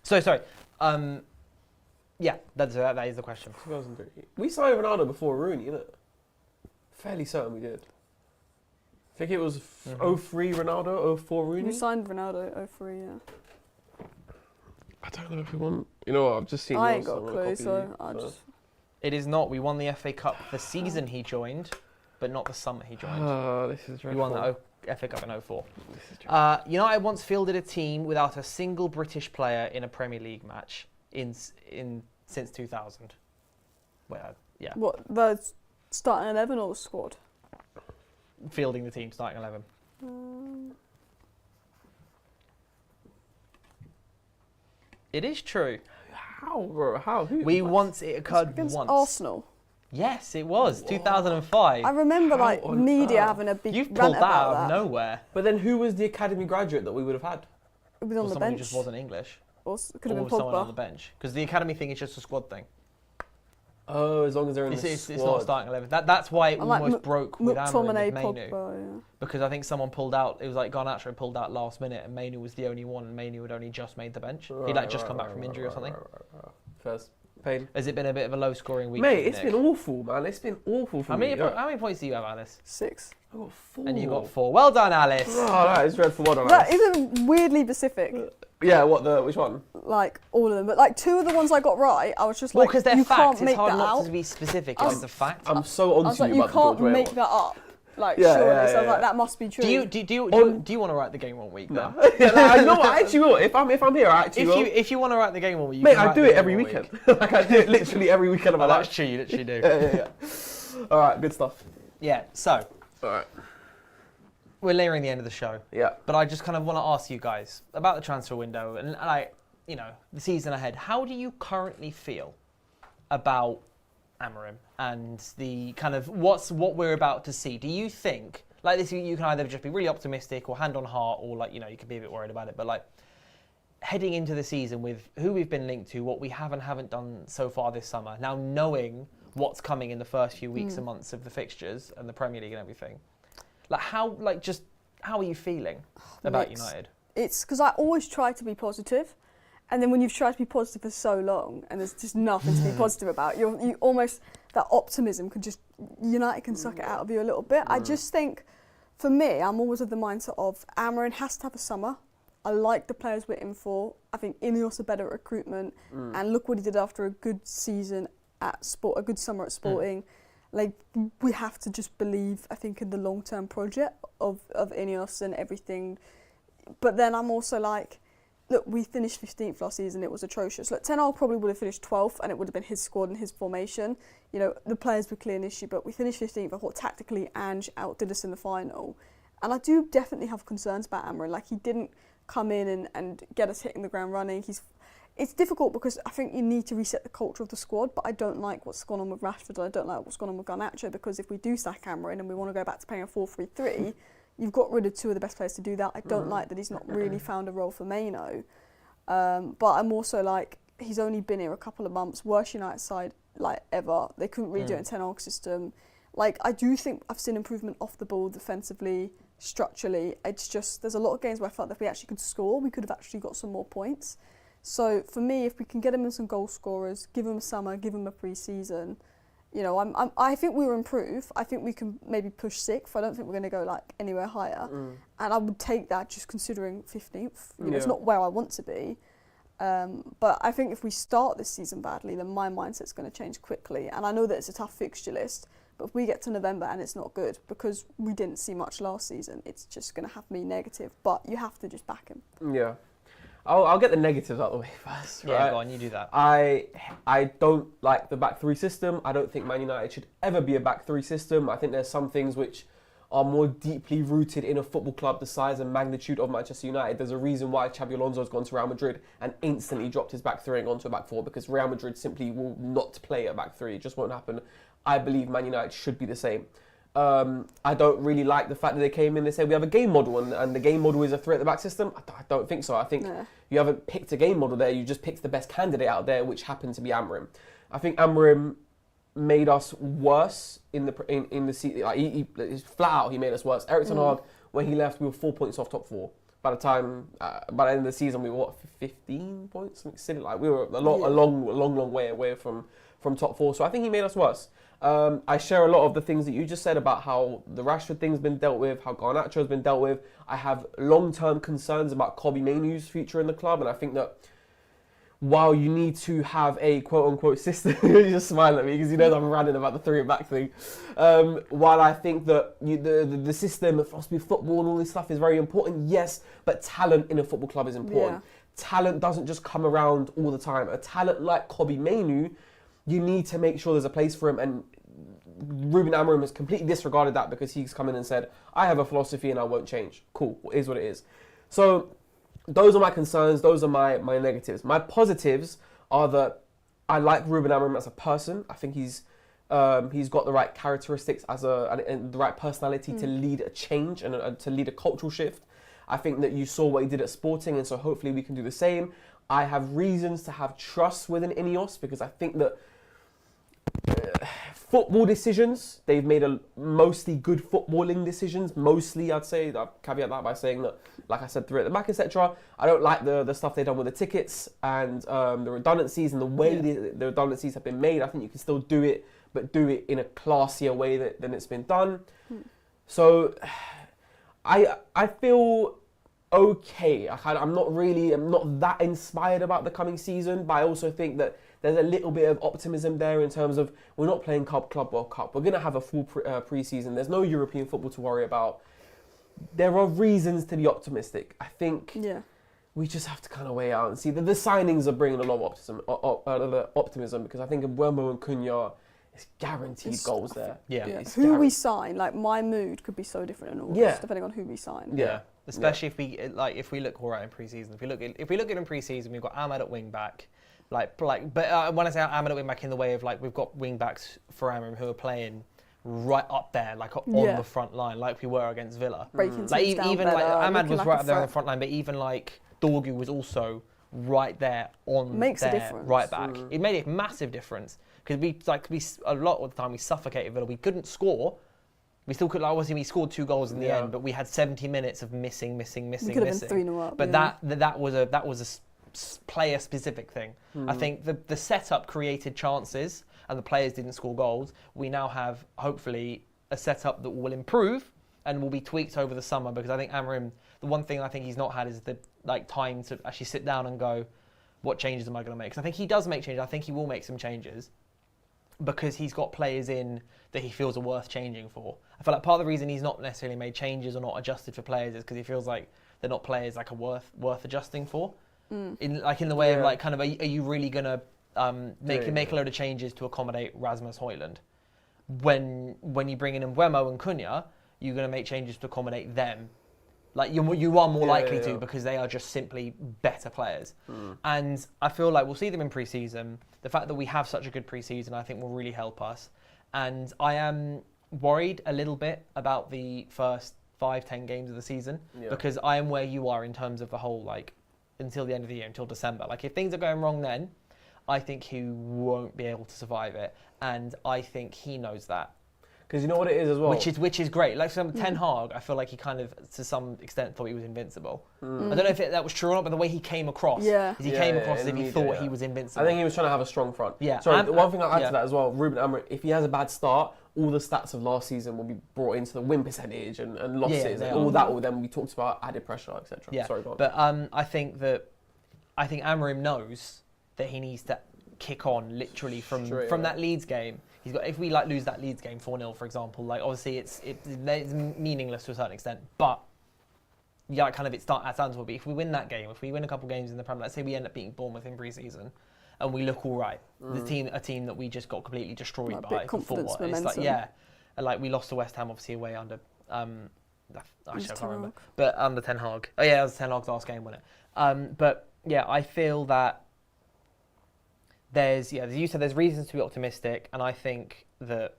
S1: Sorry. Yeah, that is the question.
S2: 2003. We signed Ronaldo before Rooney, innit? Fairly certain we did. I think it was 03 Ronaldo, 04 Rooney.
S3: We signed Ronaldo 03, yeah.
S2: I don't know if we won. You know what? I've just seen.
S3: I
S2: yours,
S3: ain't got
S2: I'm
S3: a
S2: gonna
S3: clue,
S2: copy
S3: so
S2: you
S3: I
S2: first.
S3: just...
S1: It is not. We won the FA Cup the season he joined, but not the summer he joined.
S2: This is
S1: We
S2: dreadful.
S1: won the FA Cup in 04.
S2: This is dreadful.
S1: United once fielded a team without a single British player in a Premier League match since 2000. Well, yeah,
S3: What, the starting 11 or the squad?
S1: fielding the team, starting 11. It is true.
S2: How, bro? How? Who?
S1: It occurred
S3: Against
S1: once.
S3: Arsenal.
S1: Yes, it was 2005.
S3: I remember
S2: How
S3: like
S2: on
S3: media
S2: earth?
S3: having a big
S1: You've
S3: rant
S1: pulled that
S3: about
S1: out of
S3: that.
S1: nowhere.
S2: But then who was the academy graduate that we would have had?
S3: It was
S1: Or
S3: on the
S1: someone
S3: bench.
S1: who just wasn't English.
S3: Or could have
S1: Or
S3: been
S1: someone on the
S3: Pogba.
S1: bench. Because the academy thing is just a squad thing.
S2: Oh, as long as they're in the
S1: It's
S2: squad.
S1: not a starting 11. That's why it
S3: I'm like
S1: almost broke with Amorim
S3: McTominay,
S1: with Mainu.
S3: Pogba, yeah.
S1: Because I think someone pulled out. It was like Garnacho pulled out last minute, and Mainu was the only one, and Mainu had only just made the bench. He'd like just come back from injury or something.
S2: First, pain.
S1: Has it been a bit of a low-scoring week?
S2: Mate,
S1: for you,
S2: it's
S1: Nick?
S2: been awful, man. It's been awful for
S1: How
S2: me.
S1: many points do you have, Alice?
S3: 6.
S2: I got 4.
S1: And you got 4. Well done, Alice.
S2: Oh, that is dreadful. What on
S3: That
S2: us?
S3: isn't weirdly specific,
S2: Yeah, which one?
S3: like all of them, but like 2 of the ones I got right, I was just
S1: Well,
S3: like,
S1: because they're
S3: you
S1: facts.
S3: can't
S1: it's
S3: make
S1: hard
S3: that
S1: not
S3: out.
S1: to be specific.
S3: I
S1: It's
S3: was-
S1: a fact.
S2: I'm so
S3: I
S2: on
S3: was
S2: to
S3: like,
S2: you
S3: you
S2: about the
S3: can't
S2: George
S3: make
S2: Weah
S3: that up. Like,
S2: Yeah,
S3: surely.
S2: yeah,
S3: So I was
S2: yeah.
S3: like, that must be true.
S1: Do you want to write the game one week? Then?
S2: one. Yeah, like, I know what, I actually will. If I'm here, I actually will.
S1: If you want to write the game one week, you
S2: Mate,
S1: can
S2: I
S1: write
S2: do
S1: the
S2: it
S1: game
S2: every
S1: one
S2: weekend.
S1: week.
S2: Like, I do it literally every weekend of my
S1: Oh,
S2: life.
S1: that's true. You literally do.
S2: Yeah. All right, good stuff.
S1: Yeah. So
S2: All right.
S1: we're nearing the end of the show,
S2: Yeah.
S1: but I just kind of want to ask you guys about the transfer window and like the season ahead. How do you currently feel about Amorim and the kind of what we're about to see? Do you think like this? You can either just be really optimistic or hand on heart, or like you can be a bit worried about it. But like heading into the season with who we've been linked to, what we have and haven't done so far this summer, now knowing what's coming in the first few weeks and months of the fixtures and the Premier League and everything, like how are you feeling about
S3: Mixed.
S1: United?
S3: It's because I always try to be positive, and then when you've tried to be positive for so long and there's just nothing to be positive about, you almost, that optimism can just, United can suck it out of you a little bit. I just think, for me, I'm always of the mindset of Amorim has to have a summer. I like the players we're in for. I think Ineos are better at recruitment, and look what he did after a good season at Sport, a good summer at Sporting. Like, we have to just believe, I think, in the long-term project of Ineos and everything. But then I'm also like, look, we finished 15th last season. It was atrocious. Look, Ten Hag probably would have finished 12th, and it would have been his squad and his formation. The players were clear an issue, but we finished 15th. I thought tactically, Ange outdid us in the final. And I do definitely have concerns about Amorim. Like, he didn't come in and get us hitting the ground running. It's difficult because I think you need to reset the culture of the squad, but I don't like what's gone on with Rashford. I don't like what's gone on with Garnacho, because if we do sack Amorim and we want to go back to playing a 4-3-3, you've got rid of 2 of the best players to do that. I don't like that he's not really found a role for Maino. But I'm also like, he's only been here a couple of months. Worst United side like ever. They couldn't redo it in Ten Hag system. Like, I do think I've seen improvement off the ball defensively, structurally. It's just, there's a lot of games where I felt that if we actually could score, we could have actually got some more points. So for me, if we can get him in some goal scorers, give him a summer, give him a pre-season, I think we will improve. I think we can maybe push 6th. I don't think we're going to go like anywhere higher. And I would take that just considering 15th. It's not where I want to be. But I think if we start this season badly, then my mindset's going to change quickly. And I know that it's a tough fixture list, but if we get to November and it's not good, because we didn't see much last season, it's just going to have me negative. But you have to just back him.
S2: Yeah. I'll get the negatives out of the way first.
S1: Yeah,
S2: right?
S1: go on, you do that.
S2: I don't like the back 3 system. I don't think Man United should ever be a back 3 system. I think there's some things which are more deeply rooted in a football club the size and magnitude of Manchester United. There's a reason why Xabi Alonso has gone to Real Madrid and instantly dropped his back 3 and gone to a back 4, because Real Madrid simply will not play a back 3. It just won't happen. I believe Man United should be the same. I don't really like the fact that they came in, they said we have a game model and the game model is a 3 at the back system. I don't think so. I think you haven't picked a game model there, you just picked the best candidate out there, which happened to be Amorim. I think Amorim made us worse in the season. Like he flat out, he made us worse. Eric Ten Hag, when he left, we were 4 points off top 4. By the end of the season, we were 15 points, something silly. Like we were a long way away from top 4. So I think he made us worse. I share a lot of the things that you just said about how the Rashford thing's been dealt with, how Garnacho has been dealt with. I have long-term concerns about Kobbie Mainoo's future in the club, and I think that while you need to have a quote-unquote system, you just smile at me because you know that I'm ranting about the 3 at back thing. While I think that the system, the philosophy of football and all this stuff is very important, yes, but talent in a football club is important.
S3: Yeah.
S2: Talent doesn't just come around all the time. A talent like Kobbie Mainoo, you need to make sure there's a place for him, and Ruben Amorim has completely disregarded that because he's come in and said, I have a philosophy and I won't change. Cool, it is what it is. So those are my concerns, those are my negatives. My positives are that I like Ruben Amorim as a person. I think he's got the right characteristics and the right personality to lead a change and to lead a cultural shift. I think that you saw what he did at Sporting, and so hopefully we can do the same. I have reasons to have trust within Ineos because I think that football decisions, they've made mostly good footballing decisions. Mostly, I'd say. I'll caveat that by saying that, like I said, through at the back, etc. I don't like the stuff they've done with the tickets and the redundancies and the way the redundancies have been made. I think you can still do it, but do it in a classier way than it's been done. So I feel okay. I'm not that inspired about the coming season, but I also think that there's a little bit of optimism there in terms of we're not playing Club World Cup. We're going to have a full pre-season. There's no European football to worry about. There are reasons to be optimistic. I think we just have to kind of weigh out and see. The signings are bringing a lot of optimism because I think Mbeumo and Cunha, it's guaranteed goals there.
S3: Yeah. Who we sign, like my mood could be so different in August depending on who we sign.
S1: Yeah. Especially if we look all right in pre-season. If we look at in pre-season, we've got Ahmad at wing back. But when I say Ahmad at wing back in the way of like we've got wing backs for Amorim who are playing right up there, like on the front line, like we were against Villa.
S3: Like
S1: even like Ahmad was right up there on the front line, but even like Dorgu was also right there on their right back. It made a massive difference because we a lot of the time we suffocated Villa. We couldn't score. We still could. Obviously, we scored 2 goals in the end, but we had 70 minutes of missing.
S3: We could have been 3-0 up.
S1: But that was a player specific thing. I think the setup created chances and the players didn't score goals. We now have hopefully a setup that will improve and will be tweaked over the summer because I think Amorim, the one thing I think he's not had is the time to actually sit down and go, what changes am I going to make? Because I think he does make changes. I think he will make some changes because he's got players in that he feels are worth changing for. I feel like part of the reason he's not necessarily made changes or not adjusted for players is because he feels like they're not players like are worth adjusting for. In the way of like kind of are you really gonna make a load of changes to accommodate Rasmus Højlund? When you bring in Mbeumo and Cunha, you're gonna make changes to accommodate them. Like you are more likely to because they are just simply better players. And I feel like we'll see them in pre-season. The fact that we have such a good pre-season, I think, will really help us. And I am worried a little bit about the first 5-10 games of the season because I am where you are in terms of the whole like until the end of the year, until December. Like if things are going wrong then, I think he won't be able to survive it. And I think he knows that.
S2: Because you know what it is as well?
S1: Which is great. Like Ten Hag, I feel like he kind of, to some extent, thought he was invincible. I don't know if that was true or not, but the way he came across, he came across as if he thought he was invincible.
S2: I think he was trying to have a strong front.
S1: Yeah.
S2: Sorry, the one thing I'll add to that as well, Ruben Amorim, if he has a bad start, all the stats of last season will be brought into the win percentage and losses and all that will then be talked about, added pressure, etc.
S1: Yeah.
S2: Sorry, go on.
S1: But I think Amorim knows that he needs to kick on literally from that Leeds game. If we lose that Leeds game 4-0, for example, like obviously it's meaningless to a certain extent, but it stands to be. If we win that game, if we win a couple games in the Premier, let's say we end up beating Bournemouth in pre-season, and we look all right, a team that we just got completely destroyed by before. It's like we lost to West Ham obviously away under I can't remember, but under Ten Hag. Oh yeah, it was Ten Hag's last game, wasn't it? But yeah, I feel that. There's reasons to be optimistic, and I think that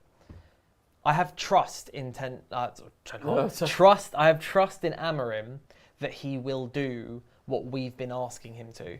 S1: I have trust in I have trust in Amorim that he will do what we've been asking him to,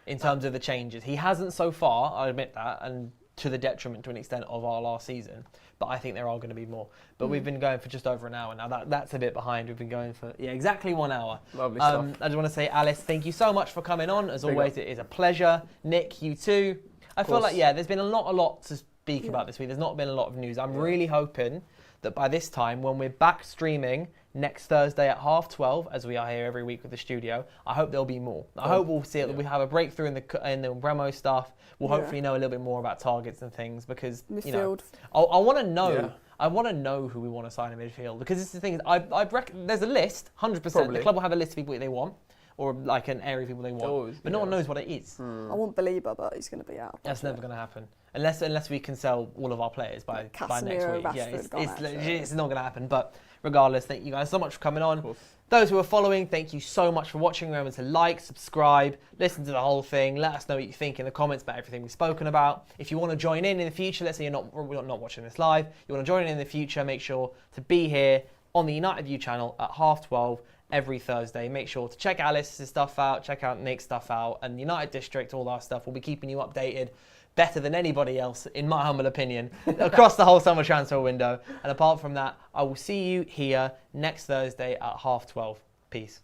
S1: in terms of the changes. He hasn't so far, I admit that, and to the detriment to an extent of our last season. But I think there are going to be more. But we've been going for just over an hour now. That's a bit behind. We've been going for exactly 1 hour.
S2: Lovely stuff.
S1: I just want to say, Alice, thank you so much for coming on. As always, it is a pleasure. Nick, you too. I feel like, there's been a lot to speak about this week. There's not been a lot of news. I'm really hoping that by this time, when we're back streaming next Thursday at 12:30, as we are here every week with the studio, I hope there'll be more. I hope we'll see that we have a breakthrough in the Bremo stuff. We'll hopefully know a little bit more about targets and things because,
S3: midfield.
S1: I want to know. Yeah. I want to know who we want to sign in midfield because this is the thing. I reckon there's a list, 100%. Probably. The club will have a list of people they want. Or like an area of people they want, but no one knows what it is.
S3: I want Belieber, but he's going to be out.
S1: That's never going to happen unless we can sell all of our players by next week.
S3: Rashford,
S1: it's not going to happen. But regardless, thank you guys so much for coming on. Those who are following, thank you so much for watching. Remember to like, subscribe, listen to the whole thing. Let us know what you think in the comments about everything we've spoken about. If you want to join in the future, let's say we're not watching this live, you want to join in the future, make sure to be here on the United View channel at 12:30 every Thursday. Make sure to check Alice's stuff out, check out Nick's stuff out, and United District, all our stuff. We'll be keeping you updated better than anybody else, in my humble opinion, across the whole summer transfer window. And apart from that, I will see you here next Thursday at 12:30. Peace.